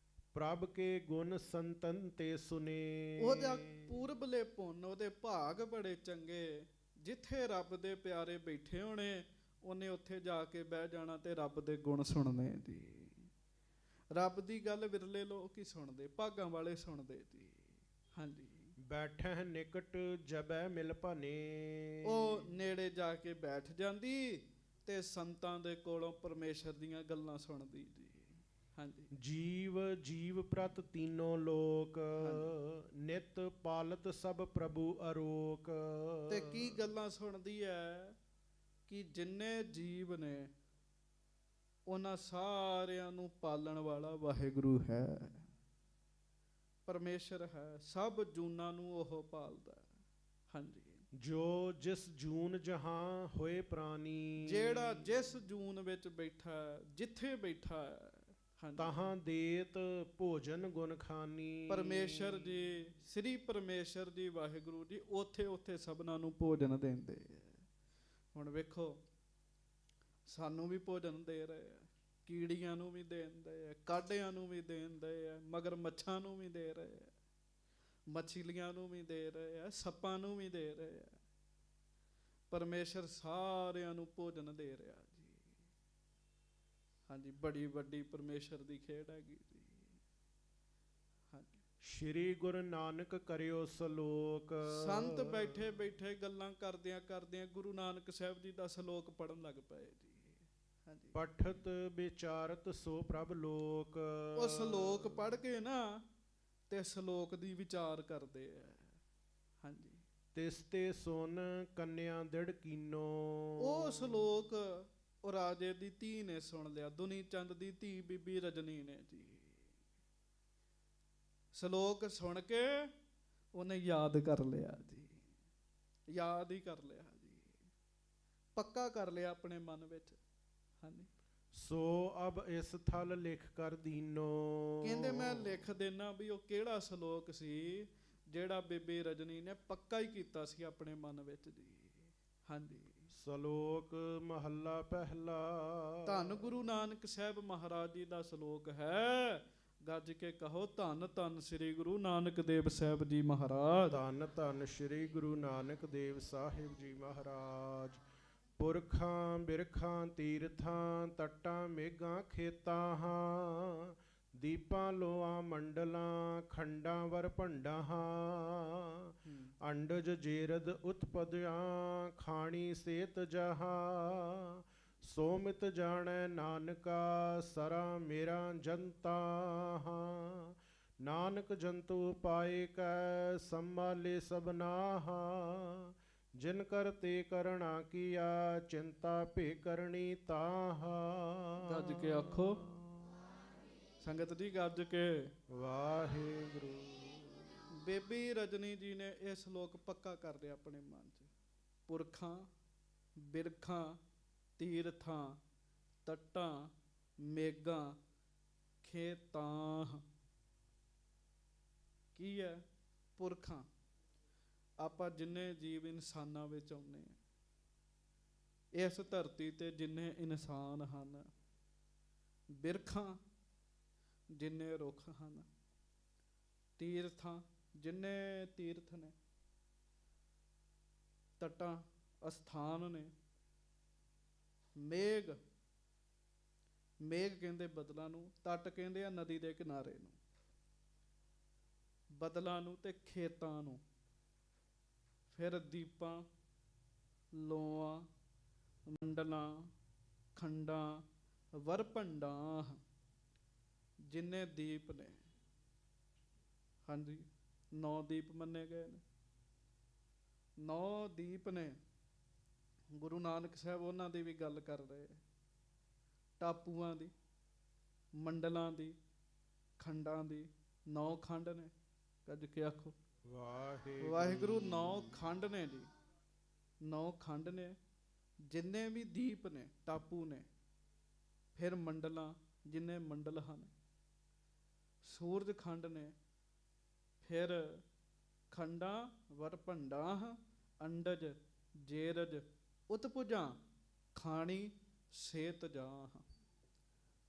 ਪ੍ਰਭ ਕੇ ਗੁਣ ਸੰਤਨ ਤੇ ਸੁਨੇ। ਉਹਦਾ ਪੂਰਬਲੇ ਪੁੰਨ, ਉਹਦੇ ਭਾਗ ਬੜੇ ਚੰਗੇ। ਜਿੱਥੇ ਰੱਬ ਦੇ ਪਿਆਰੇ ਬੈਠੇ ਹੋਣੇ, ਉਹਨੇ ਉੱਥੇ ਜਾ ਕੇ ਬਹਿ ਜਾਣਾ ਤੇ ਰੱਬ ਦੇ ਗੁਣ ਸੁਣਨੇ ਜੀ। ਰੱਬ ਦੀ ਗੱਲ ਵਿਰਲੇ ਲੋਕ ਹੀ ਸੁਣਦੇ, ਭਾਗਾਂ ਵਾਲੇ ਸੁਣਦੇ ਜੀ। ਹਾਂਜੀ। ਬੈਠੈ ਨਿਕਟ ਜਬੈ ਮਿਲ ਭਨੇ। ਉਹ ਨੇੜੇ ਜਾ ਕੇ ਬੈਠ ਜਾਂਦੀ ਤੇ ਸੰਤਾਂ ਦੇ ਕੋਲੋਂ ਪਰਮੇਸ਼ਰ ਦੀਆਂ ਗੱਲਾਂ ਸੁਣਦੀ ਜੀ। ਹਾਂਜੀ। ਜੀਵ ਜੀਵ ਪ੍ਰਤ ਤੀਨੋਂ ਲੋਕ। ਨਿਤ ਪਾਲਤ ਸਭ ਪ੍ਰਭੂ ਅਰੋਕ। ਤੇ ਕੀ ਗੱਲਾਂ ਸੁਣਦੀ ਹੈ ਕਿ ਜਿੰਨੇ ਜੀਵ ਨੇ ਉਹਨਾਂ ਸਾਰਿਆਂ ਨੂੰ ਪਾਲਣ ਵਾਲਾ ਵਾਹਿਗੁਰੂ ਹੈ, ਪਰਮੇਸ਼ਰ ਹੈ। ਸਭ ਜੂਨਾਂ ਨੂੰ ਉਹ ਪਾਲਦਾ। ਹਾਂਜੀ। ਜੋ ਜਿਸ ਜੂਨ ਜਹਾਂ ਹੋਏ ਪ੍ਰਾਨੀ। ਜਿਹੜਾ ਜਿਸ ਜੂਨ ਵਿੱਚ ਬੈਠਾ, ਜਿੱਥੇ ਬੈਠਾ ਹੈ, ਤਹਾਂ ਦੇਤ ਭੋਜਨ ਗੁਣ ਖਾਨੀ। ਪਰਮੇਸ਼ਰ ਜੀ, ਸ੍ਰੀ ਪਰਮੇਸ਼ਰ ਜੀ ਵਾਹਿਗੁਰੂ ਜੀ ਉੱਥੇ ਉੱਥੇ ਸਭਨਾਂ ਨੂੰ ਭੋਜਨ ਦਿੰਦੇ ਆ। ਹੁਣ ਵੇਖੋ, ਸਾਨੂੰ ਵੀ ਭੋਜਨ ਦੇ ਰਹੇ ਆ, ਕੀੜੀਆਂ ਨੂੰ ਵੀ ਦੇਂਦੇ ਆ, ਕਾਢਿਆਂ ਨੂੰ ਵੀ ਦੇਂਦੇ ਆ, ਮਗਰ ਮੱਛਾਂ ਨੂੰ ਵੀ ਦੇ ਰਹੇ ਆ, ਮੱਛਲੀਆਂ ਨੂੰ ਵੀ ਦੇ ਰਹੇ ਆ, ਸੱਪਾਂ ਨੂੰ ਵੀ ਦੇ ਰਹੇ ਆ। ਪਰਮੇਸ਼ਰ ਸਾਰਿਆਂ ਨੂੰ ਭੋਜਨ ਦੇ ਰਿਹਾ ਜੀ। ਹਾਂਜੀ। ਬੜੀ ਵੱਡੀ ਪਰਮੇਸ਼ਰ ਦੀ ਖੇਡ ਹੈਗੀ ਜੀ। ਹਾਂਜੀ। ਸ਼੍ਰੀ ਗੁਰੂ ਨਾਨਕ ਕਰਿਓ ਸਲੋਕ। ਸੰਤ ਬੈਠੇ ਬੈਠੇ ਗੱਲਾਂ ਕਰਦਿਆਂ ਕਰਦਿਆਂ ਗੁਰੂ ਨਾਨਕ ਸਾਹਿਬ ਜੀ ਦਾ ਸਲੋਕ ਪੜਨ ਲੱਗ ਪਏ ਜੀ। ਹਾਂਜੀ। ਪਠਤ ਵਿਚਾਰਤ ਸੋ ਪ੍ਰਭ ਲੋਕ। ਉਹ ਸਲੋਕ ਪੜ ਕੇ ਨਾ ਤੇ ਸਲੋਕ ਦੀ ਵਿਚਾਰ ਕਰਦੇ ਆ। ਹਾਂਜੀ। ਤਿਸ ਤੇ ਸੁਨ ਕੰਨਿਆ ਦ੍ਰਿੜ ਕੀਨੋ। ਉਹ ਸ਼ਲੋਕ ਉਹ ਰਾਜੇ ਦੀ ਧੀ ਨੇ ਸੁਣ ਲਿਆ, ਦੁਨੀ ਚੰਦ ਦੀ ਧੀ ਬੀਬੀ ਰਜਨੀ ਨੇ ਜੀ। ਸ਼ਲੋਕ ਸੁਣ ਕੇ ਉਹਨੇ ਯਾਦ ਕਰ ਲਿਆ ਜੀ, ਯਾਦ ਹੀ ਕਰ ਲਿਆ ਜੀ, ਪੱਕਾ ਕਰ ਲਿਆ ਆਪਣੇ ਮਨ ਵਿੱਚ। ਹਾਂਜੀ, ਸੋ ਅਬ ਇਸ ਥਲ ਲਿਖ ਕਰ ਦੀਨੋ। ਕਹਿੰਦੇ ਮੈਂ ਲਿਖ ਦੇਣਾ ਵੀ ਉਹ ਕਿਹੜਾ ਸ਼ਲੋਕ ਸੀ ਜਿਹੜਾ ਬੀਬੀ ਰਜਨੀ ਨੇ ਪੱਕਾ ਹੀ ਕੀਤਾ ਸੀ ਆਪਣੇ ਮਨ ਵਿੱਚ ਜੀ। ਹਾਂਜੀ, ਸ਼ਲੋਕ ਮਹੱਲਾ ਪਹਿਲਾ। ਧੰਨ ਗੁਰੂ ਨਾਨਕ ਸਾਹਿਬ ਮਹਾਰਾਜ ਜੀ ਦਾ ਸ਼ਲੋਕ ਹੈ। ਗੱਜ ਕੇ ਕਹੋ ਧੰਨ ਧੰਨ ਸ੍ਰੀ ਗੁਰੂ ਨਾਨਕ ਦੇਵ ਸਾਹਿਬ ਜੀ ਮਹਾਰਾਜ। ਧੰਨ ਧੰਨ ਸ੍ਰੀ ਗੁਰੂ ਨਾਨਕ ਦੇਵ ਸਾਹਿਬ ਜੀ ਮਹਾਰਾਜ। ਪੁਰਖਾਂ ਬਿਰਖਾਂ ਤੀਰਥਾਂ ਤੱਟਾਂ ਮੇਘਾਂ ਖੇਤਾਂ ਹਾਂ, ਦੀਪਾਂ ਲੋਆਂ ਮੰਡਲਾਂ ਖੰਡਾਂ ਵਰ ਭੰਡਾਂ ਹਾਂ, ਅੰਡਜ ਜੇਰਦ ਉਤਪਦਿਆਂ ਖਾਣੀ ਸੇਤ ਜਹਾਂ, ਸੋਮਿਤ ਜਾਣੈ ਨਾਨਕਾ ਸਰਾ ਮੇਰਾ ਜਨਤਾ ਹਾਂ, ਨਾਨਕ ਜੰਤੂ ਪਾਏ ਕੈ ਸੰਭਾਲੇ ਸਭਨਾਹਾ, ਜਿਨ ਕਰਤੇ ਕਰਣਾ ਕੀਆ ਚਿੰਤਾ ਭੇ ਕਰਨੀ ਤਾਹਾ। ਗੱਜ ਕੇ ਆਖੋ ਸੰਗਤ ਜੀ, ਗੱਜ ਕੇ ਵਾਹਿਗੁਰੂ। ਬੇਬੀ ਰਜਨੀ ਜੀ ਨੇ ਇਹ ਸ਼ਲੋਕ ਪੱਕਾ ਕਰ ਲਿਆ ਆਪਣੇ ਮਨ 'ਚ। ਪੁਰਖਾਂ ਬਿਰਖਾਂ ਤੀਰਥਾਂ ਤੱਟਾਂ ਮੇਘਾਂ ਖੇਤਾਂ। ਕੀ ਹੈ ਪੁਰਖਾਂ? ਆਪਾਂ ਜਿੰਨੇ ਜੀਵ ਇਨਸਾਨਾਂ ਵਿੱਚ ਆਉਂਦੇ ਹਾਂ, ਇਸ ਧਰਤੀ ਤੇ ਜਿੰਨੇ ਇਨਸਾਨ ਹਨ, ਬਿਰਖਾਂ ਜਿੰਨੇ ਰੁੱਖ ਹਨ, ਤੀਰਥਾਂ ਜਿੰਨੇ ਤੀਰਥ ਨੇ, ਤੱਟਾਂ ਅਸਥਾਨ ਨੇ, ਮੇਘ ਮੇਘ ਕਹਿੰਦੇ ਬੱਦਲਾਂ ਨੂੰ, ਤੱਟ ਕਹਿੰਦੇ ਆ ਨਦੀ ਦੇ ਕਿਨਾਰੇ ਨੂੰ, ਬੱਦਲਾਂ ਨੂੰ ਤੇ ਖੇਤਾਂ ਨੂੰ, ਫਿਰ ਦੀਪਾਂ ਲੋਆਂ ਮੰਡਲਾਂ ਖੰਡਾਂ ਵਰਭੰਡਾਂ ਜਿੰਨੇ ਦੀਪ ਨੇ। ਹਾਂਜੀ, 9 ਦੀਪ ਮੰਨੇ ਗਏ ਨੇ, 9 ਦੀਪ ਨੇ। ਗੁਰੂ ਨਾਨਕ ਸਾਹਿਬ ਉਹਨਾਂ ਦੀ ਵੀ ਗੱਲ ਕਰ ਰਹੇ, ਟਾਪੂਆਂ ਦੀ, ਮੰਡਲਾਂ ਦੀ, ਖੰਡਾਂ ਦੀ। 9 ਖੰਡ ਨੇ, ਗੱਜ ਕੇ ਆਖੋ ਵਾਹਿਗੁਰੂ। ਵਾਹਿਗੁਰੂ। 9 ਖੰਡ ਨੇ ਜੀ, 9 ਖੰਡ ਨੇ। ਜਿੰਨੇ ਵੀ ਦੀਪ ਨੇ, ਟਾਪੂ ਨੇ, ਫਿਰ ਮੰਡਲਾਂ ਜਿੰਨੇ ਮੰਡਲ ਹਨ, ਸੂਰਜ ਖੰਡ ਨੇ, ਫਿਰ ਖੰਡਾਂ ਵਰਭੰਡਾਂ ਅੰਡਜ ਜੇਰਜ ਉਤਪੁਜਾਂ ਖਾਣੀ ਸੇਤ ਜਾਂ।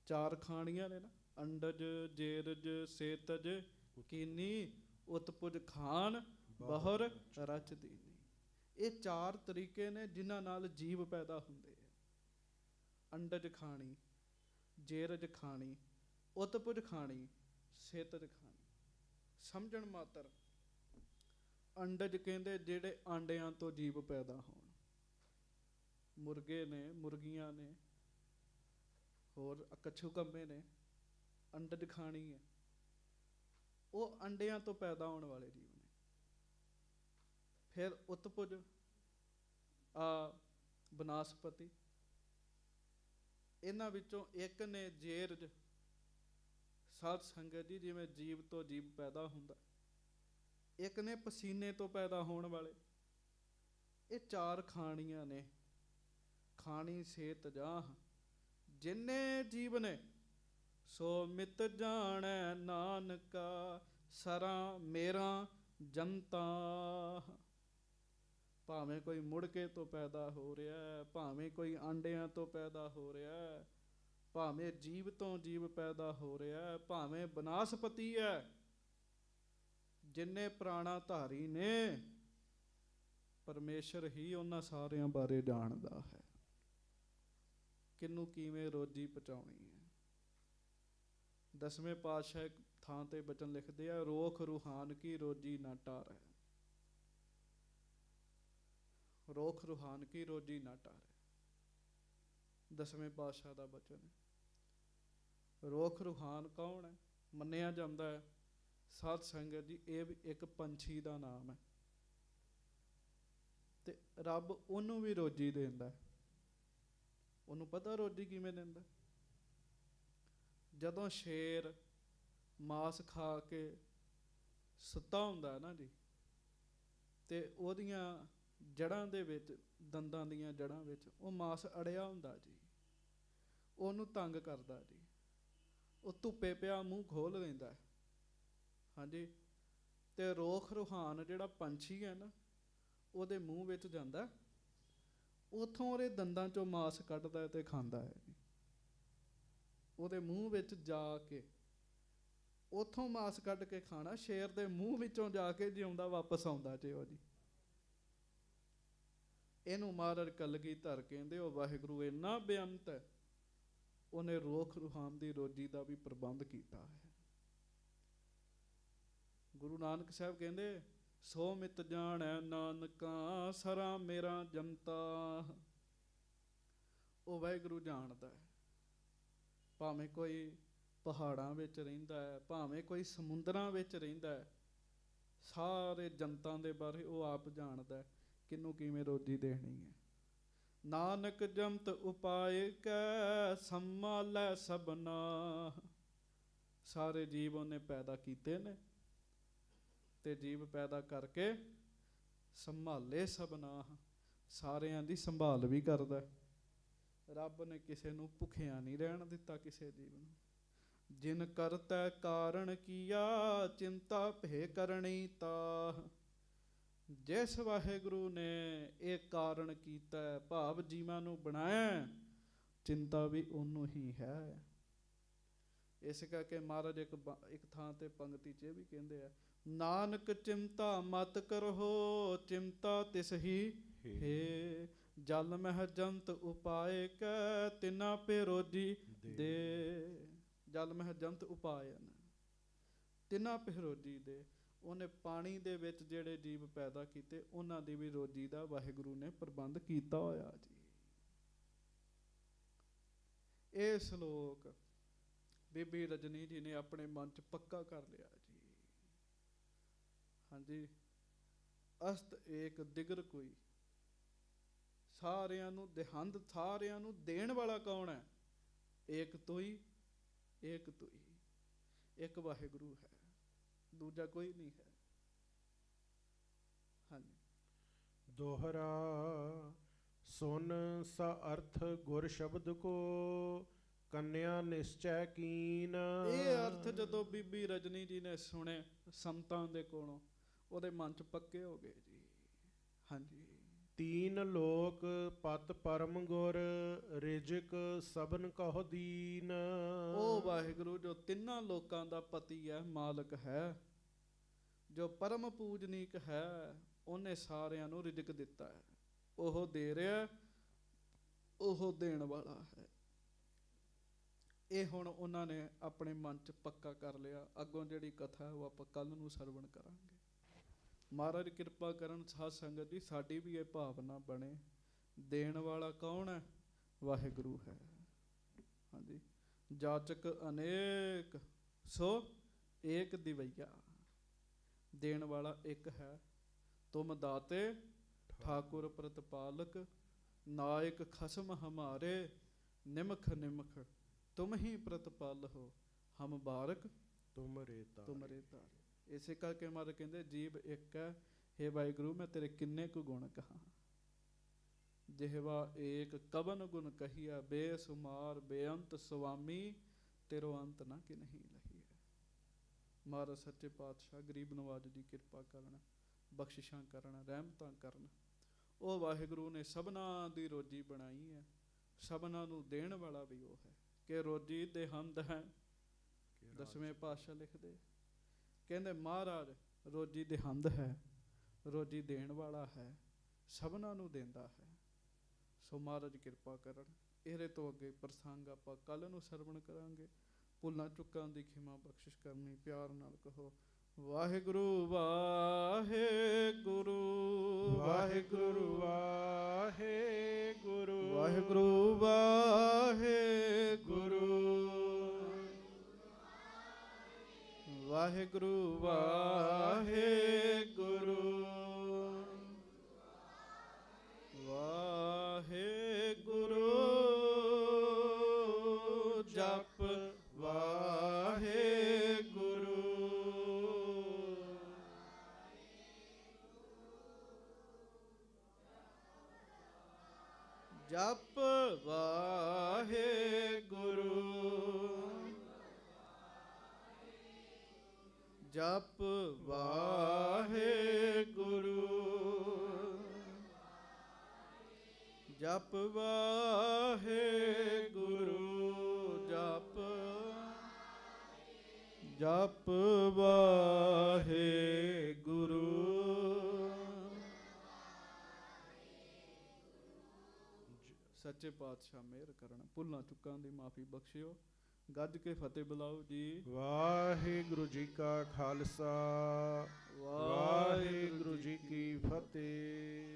4 ਖਾਣੀਆਂ ਨੇ ਨਾ, ਅੰਡਜ ਜੇਰਜ ਸੇਤਜ ਕੀਨੀ ਉਤਪੁਜ ਖਾਨ ਬਹੁਰ ਰਚ ਦੀਨੀ। ਇਹ 4 ਤਰੀਕੇ ਨੇ ਜਿਨ੍ਹਾਂ ਨਾਲ ਜੀਵ ਪੈਦਾ ਹੁੰਦੇ ਆ। ਅੰਡਜ ਖਾਣੀ, ਜੇਰਜ ਖਾਣੀ, ਉਤਪੁਜ ਖਾਣੀ, ਸੇਤਜ ਖਾਣੀ। ਸਮਝਣ ਮਾਤਰ। ਅੰਡਜ ਕਹਿੰਦੇ ਜਿਹੜੇ ਆਂਡਿਆਂ ਤੋਂ ਜੀਵ ਪੈਦਾ ਹੋਣ, ਮੁਰਗੇ ਨੇ, ਮੁਰਗੀਆਂ ਨੇ, ਹੋਰ ਕੱਛੂ ਕੰਮੇ ਨੇ, ਅੰਡਜ ਖਾਣੀ ਹੈ। ਉਹ ਅੰਡਿਆਂ ਤੋਂ ਪੈਦਾ ਹੋਣ ਵਾਲੇ ਜੀਵ ਨੇ। ਫਿਰ ਉਤਪੁਜ ਬਨਸਪਤੀ। ਇਹਨਾਂ ਵਿੱਚੋਂ ਇੱਕ ਨੇ ਜੇਰਜ। ਸਾਧ ਸੰਗਤ ਜੀ, ਜਿਵੇਂ ਜੀਵ ਤੋਂ ਜੀਵ ਪੈਦਾ ਹੁੰਦਾ, ਇੱਕ ਨੇ ਪਸੀਨੇ ਤੋਂ ਪੈਦਾ ਹੋਣ ਵਾਲੇ। ਇਹ 4 ਖਾਣੀਆਂ ਨੇ। ਖਾਣੀ ਸੇਤ ਜਾਹ ਜਿੰਨੇ ਜੀਵ ਨੇ, ਸੋ ਮਿਤ ਜਾਣੈ ਨਾਨਕਾ ਸਰਾ ਮੇਰਾ ਜਨਤਾ। ਭਾਵੇਂ ਕੋਈ ਮੁੜਕੇ ਤੋਂ ਪੈਦਾ ਹੋ ਰਿਹਾ, ਭਾਵੇਂ ਕੋਈ ਆਂਡਿਆਂ ਤੋਂ ਪੈਦਾ ਹੋ ਰਿਹਾ, ਭਾਵੇਂ ਜੀਵ ਤੋਂ ਜੀਵ ਪੈਦਾ ਹੋ ਰਿਹਾ, ਭਾਵੇਂ ਬਨਸਪਤੀ ਹੈ, ਜਿੰਨੇ ਪ੍ਰਾਣਾ ਧਾਰੀ ਨੇ, ਪਰਮੇਸ਼ਰ ਹੀ ਉਹਨਾਂ ਸਾਰਿਆਂ ਬਾਰੇ ਜਾਣਦਾ ਹੈ, ਕਿਹਨੂੰ ਕਿਵੇਂ ਰੋਜੀ ਪਹੁੰਚਾਉਣੀ ਹੈ। 10ਵੇਂ ਪਾਤਸ਼ਾਹ ਇੱਕ ਥਾਂ ਤੇ ਬਚਨ ਲਿਖਦੇ ਆ, ਰੋਖ ਰੂਹਾਨ ਕੀ ਰੋਜੀ ਨਾ ਟਾਰੈ। ਰੋਖ ਰੂਹਾਨ ਕੀ ਰੋਜੀ ਨਾ ਟਾਰੈ, 10ਵੇਂ ਪਾਤਸ਼ਾਹ ਦਾ ਬਚਨ ਹੈ। ਰੋਖ ਰੂਹਾਨ ਕੌਣ ਹੈ? ਮੰਨਿਆ ਜਾਂਦਾ ਹੈ ਸਾਧ ਸੰਗਤ ਜੀ, ਇਹ ਵੀ ਇੱਕ ਪੰਛੀ ਦਾ ਨਾਮ ਹੈ। ਤੇ ਰੱਬ ਉਹਨੂੰ ਵੀ ਰੋਜੀ ਦਿੰਦਾ। ਉਹਨੂੰ ਪਤਾ ਰੋਜੀ ਕਿਵੇਂ ਦਿੰਦਾ? ਜਦੋਂ ਸ਼ੇਰ ਮਾਸ ਖਾ ਕੇ ਸੁੱਤਾ ਹੁੰਦਾ ਨਾ ਜੀ, ਤੇ ਉਹਦੀਆਂ ਜੜ੍ਹਾਂ ਦੇ ਵਿੱਚ, ਦੰਦਾਂ ਦੀਆਂ ਜੜ੍ਹਾਂ ਵਿੱਚ ਉਹ ਮਾਸ ਅੜਿਆ ਹੁੰਦਾ ਜੀ, ਉਹਨੂੰ ਤੰਗ ਕਰਦਾ ਜੀ। ਉਹ ਧੁੱਪੇ ਪਿਆ ਮੂੰਹ ਖੋਲ ਲੈਂਦਾ, ਹਾਂਜੀ। ਤੇ ਰੋਖ ਰੁਹਾਨ ਜਿਹੜਾ ਪੰਛੀ ਹੈ ਨਾ, ਉਹਦੇ ਮੂੰਹ ਵਿੱਚ ਜਾਂਦਾ, ਉੱਥੋਂ ਉਹਦੇ ਦੰਦਾਂ ਚੋਂ ਮਾਸ ਕੱਢਦਾ ਤੇ ਖਾਂਦਾ ਹੈ ਜੀ। ਉਹਦੇ ਮੂੰਹ ਵਿੱਚ ਜਾ ਕੇ ਉੱਥੋਂ ਮਾਸ ਕੱਢ ਕੇ ਖਾਣਾ, ਸ਼ੇਰ ਦੇ ਮੂੰਹ ਵਿੱਚੋਂ ਜਾ ਕੇ ਜਿਉਂਦਾ ਵਾਪਸ ਆਉਂਦਾ ਜੇ ਉਹ ਜੀ। ਇਹਨੂੰ ਮਹਾਰਾਜ ਕਲਗੀਧਰ ਕਹਿੰਦੇ, ਉਹ ਵਾਹਿਗੁਰੂ ਇੰਨਾ ਬੇਅੰਤ ਹੈ, ਉਹਨੇ ਰੋਖ ਰੁਹਾਨ ਦੀ ਰੋਜੀ ਦਾ ਵੀ ਪ੍ਰਬੰਧ ਕੀਤਾ ਹੈ। ਗੁਰੂ ਨਾਨਕ ਸਾਹਿਬ ਕਹਿੰਦੇ, ਸੋ ਮਿਤ ਜਾਣੈ ਨਾਨਕਾ ਸਰਾ ਮੇਰਾ ਜੰਤਾ। ਉਹ ਵਾਹਿਗੁਰੂ ਜਾਣਦਾ ਹੈ, ਭਾਵੇਂ ਕੋਈ ਪਹਾੜਾਂ ਵਿੱਚ ਰਹਿੰਦਾ ਹੈ, ਭਾਵੇਂ ਕੋਈ ਸਮੁੰਦਰਾਂ ਵਿੱਚ ਰਹਿੰਦਾ ਹੈ, ਸਾਰੇ ਜਨਤਾਂ ਦੇ ਬਾਰੇ ਉਹ ਆਪ ਜਾਣਦਾ, ਕਿਹਨੂੰ ਕਿਵੇਂ ਰੋਜੀ ਦੇਣੀ ਹੈ। ਨਾਨਕ ਜੰਤ ਉਪਾਏ ਕੈ ਸੰਭਾਲੈ ਸਭਨਾ। ਸਾਰੇ ਜੀਵ ਉਹਨੇ ਪੈਦਾ ਕੀਤੇ ਨੇ, ਤੇ ਜੀਵ ਪੈਦਾ ਕਰਕੇ ਸੰਭਾਲੇ ਸਭਨਾ, ਸਾਰਿਆਂ ਦੀ ਸੰਭਾਲ ਵੀ ਕਰਦਾ। ਰੱਬ ਨੇ ਕਿਸੇ ਨੂੰ ਭੁੱਖਿਆ ਨਹੀਂ ਰਹਿਣ ਦਿੱਤਾ, ਕਿਸੇ ਜੀਵ ਨੂੰ। ਜਿਨ ਕਰਤੈ ਕਾਰਣ ਕੀਆ ਚਿੰਤਾ ਭੇ ਕਰਣੀ ਤਾ। ਜਿਸ ਵਾਹਿਗੁਰੂ ਨੇ ਇਹ ਕਾਰਨ ਕੀਤਾ, ਭਾਵ ਜੀਵਾਂ ਨੂੰ ਬਣਾਇਆ, ਚਿੰਤਾ ਵੀ ਉਹਨੂੰ ਹੀ ਹੈ। ਇਸ ਕਰਕੇ ਮਹਾਰਾਜ ਇੱਕ ਥਾਂ ਤੇ ਪੰਕਤੀ 'ਚ ਇਹ ਵੀ ਕਹਿੰਦੇ ਆ, ਨਾਨਕ ਚਿੰਤਾ ਮਤ ਕਰੋ ਚਿੰਤਾ ਤਿਸ ਹੀ ਹੈ। ਜਲ ਮਹਿ ਜੰਤ ਉਪਾਏ ਕੈ ਤਿਨਾ ਪੇ ਰੋਜੀ ਦੇ। ਜਲ ਮਹਿ ਜੰਤ ਉਪਾਇਨ ਤਿਨਾ ਪੇ ਰੋਜੀ ਦੇ। ਉਹਨੇ ਪਾਣੀ ਦੇ ਵਿੱਚ ਜਿਹੜੇ ਜੀਵ ਪੈਦਾ ਕੀਤੇ, ਉਹਨਾਂ ਦੀ ਵੀ ਰੋਜੀ ਦਾ ਵਾਹਿਗੁਰੂ ਨੇ ਪ੍ਰਬੰਧ ਕੀਤਾ ਹੋਇਆ ਜੀ। ਇਹ ਸ਼ਲੋਕ ਬੀਬੀ ਰਜਨੀ ਜੀ ਨੇ ਆਪਣੇ ਮਨ 'ਚ ਪੱਕਾ ਕਰ ਲਿਆ ਜੀ, ਹਾਂਜੀ। ਅਸਤ ਏਕ ਦਿਗਰ ਕੋਈ। ਸਾਰਿਆਂ ਨੂੰ ਦੇਹੰਦ, ਸਾਰਿਆਂ ਨੂੰ ਦੇਣ ਵਾਲਾ ਕੌਣ ਹੈ? ਏਕ ਤੋਈ, ਏਕ ਤੋਈ, ਇੱਕ ਵਾਹਿਗੁਰੂ ਹੈ, ਦੂਜਾ ਕੋਈ ਨਹੀਂ ਹੈ, ਹਾਂਜੀ। ਦੋਹਰਾ ਸੁਨ ਸਾ ਅਰਥ ਗੁਰ ਸ਼ਬਦ ਕੋ ਕੰਨਿਆ ਨਿਸ਼ਚੈ ਕੀਨ। ਇਹ ਅਰਥ ਜਦੋਂ ਬੀਬੀ ਰਜਨੀ ਜੀ ਨੇ ਸੁਣੇ ਸੰਤਾਂ ਦੇ ਕੋਲੋਂ, ਉਹਦੇ ਮਨ 'ਚ ਪੱਕੇ ਹੋ ਗਏ ਜੀ, ਹਾਂਜੀ। ਤੀਨ ਲੋਕ ਪਤ ਪਰਮ ਗੁਰ ਰਿਜਕ ਸਭਨ ਕਹੁ ਦੀਨ। ਉਹ ਵਾਹਿਗੁਰੂ ਜੋ ਤਿੰਨਾਂ ਲੋਕਾਂ ਦਾ ਪਤੀ ਹੈ, ਮਾਲਕ ਹੈ, ਜੋ ਪਰਮ ਪੂਜਨੀਕ ਹੈ, ਉਹਨੇ ਸਾਰਿਆਂ ਨੂੰ ਰਿਜਕ ਦਿੱਤਾ ਹੈ। ਉਹ ਦੇ ਰਿਹਾ, ਉਹ ਦੇਣ ਵਾਲਾ ਹੈ। ਇਹ ਹੁਣ ਉਹਨਾਂ ਨੇ ਆਪਣੇ ਮਨ 'ਚ ਪੱਕਾ ਕਰ ਲਿਆ। ਅੱਗੋਂ ਜਿਹੜੀ ਕਥਾ ਉਹ ਆਪਾਂ ਕੱਲ੍ਹ ਨੂੰ ਸਰਵਣ ਕਰਾਂਗੇ। ਮਹਾਰਾਜ ਕਿਰਪਾ ਕਰਨ ਸਾਧ ਸੰਗਤ ਜੀ, ਸਾਡੀ ਵੀ ਇਹ ਭਾਵਨਾ ਬਣੇ, ਦੇਣ ਵਾਲਾ ਕੌਣ ਹੈ? ਵਾਹਿਗੁਰੂ ਹੈ, ਹਾਂਜੀ। ਜਾਚਕ ਅਨੇਕ ਸੋ ਏਕ ਦਿਵਈਆ। ਦੇਣ ਵਾਲਾ ਇੱਕ ਹੈ। ਤੁਮ ਦਾਤੇ ਠਾਕੁਰ ਪ੍ਰਤਪਾਲਕ, ਨਾਇਕ ਖਸਮ ਹਮਾਰੇ, ਨਿਮਖ ਨਿਮਖ ਤੁਮ ਹੀ ਪ੍ਰਤਪਾਲ ਹੋ, ਹਮ ਬਾਰਕ ਤੁਮਰੇ ਤਾਰੇ। ਇਸੇ ਕਰਕੇ ਮਹਾਰਾਜ ਕਹਿੰਦੇ ਜੀਵ ਇੱਕ ਹੈ। ਹੇ ਵਾਹਿਗੁਰੂ, ਮੈਂ ਤੇਰੇ ਕਿੰਨੇ ਕੁ ਗੁਣ ਕਹਾਂ। ਜਿਹਵਾ ਏਕ ਕਵਨ ਗੁਣ ਕਹੀਆ, ਬੇਸੁਮਾਰ ਬੇਅੰਤ ਸੁਆਮੀ, ਤੇਰੋ ਅੰਤ ਨਾ ਕਿ ਨਹੀਂ ਲਹੀਐ। ਮਹਾਰਾਜ ਸੱਚੇ ਪਾਤਸ਼ਾਹ ਗਰੀਬ ਨਵਾਜ ਦੀ ਕਿਰਪਾ ਕਰਨ, ਬਖਸ਼ਿਸ਼ਾਂ ਕਰਨ, ਰਹਿਮਤਾਂ ਕਰਨ। ਉਹ ਵਾਹਿਗੁਰੂ ਨੇ ਸਭਨਾਂ ਦੀ ਰੋਜੀ ਬਣਾਈ ਹੈ, ਸਭਨਾਂ ਨੂੰ ਦੇਣ ਵਾਲਾ ਵੀ ਉਹ ਹੈ। ਕਿ ਰੋਜੀ ਦੇਹੰਦ ਹੈ। ਦਸਵੇਂ ਪਾਤਸ਼ਾਹ ਲਿਖਦੇ, ਕਹਿੰਦੇ ਮਹਾਰਾਜ ਰੋਜੀ ਦੇਹੰਦ ਹੈ, ਰੋਜੀ ਦੇਣ ਵਾਲਾ ਹੈ, ਸਭਨਾਂ ਨੂੰ ਦਿੰਦਾ ਹੈ। ਸੋ ਮਹਾਰਾਜ ਕਿਰਪਾ ਕਰਨ। ਇਹਦੇ ਤੋਂ ਅੱਗੇ ਪ੍ਰਸੰਗ ਆਪਾਂ ਕੱਲ੍ਹ ਨੂੰ ਸਰਵਣ ਕਰਾਂਗੇ। ਭੁੱਲਾਂ ਚੁੱਕਾਂ ਦੀ ਖਿਮਾ ਬਖਸ਼ਿਸ਼ ਕਰਨੀ। ਪਿਆਰ ਨਾਲ ਕਹੋ ਵਾਹਿਗੁਰੂ ਵਾਹਿਗੁਰੂ ਵਾਹਿਗੁਰੂ ਵਾਹਿਗੁਰੂ ਵਾਹਿਗੁਰੂ ਵਾਹਿਗੁਰੂ ਵਾਹਿਗੁਰੂ ਵਾਹਿਗੁਰੂ ਜਪ ਵਾਹਿਗੁਰੂ ਜਪ ਵਾਹਿਗੁਰੂ ਜਪ ਵਾਹਿਗੁਰੂ ਜਪ ਜਪ ਵਾਹਿਗੁਰੂ। ਸੱਚੇ ਪਾਤਸ਼ਾਹ ਮਿਹਰ ਕਰਨ, ਭੁੱਲਾਂ ਚੁੱਕਾਂ ਦੀ ਮਾਫੀ ਬਖਸ਼ਿਓ। ਗੱਜ ਕੇ ਫਤਿਹ ਬੁਲਾਓ ਜੀ। ਵਾਹਿਗੁਰੂ ਜੀ ਕਾ ਖਾਲਸਾ, ਵਾਹਿਗੁਰੂ ਜੀ ਕੀ ਫਤਿਹ।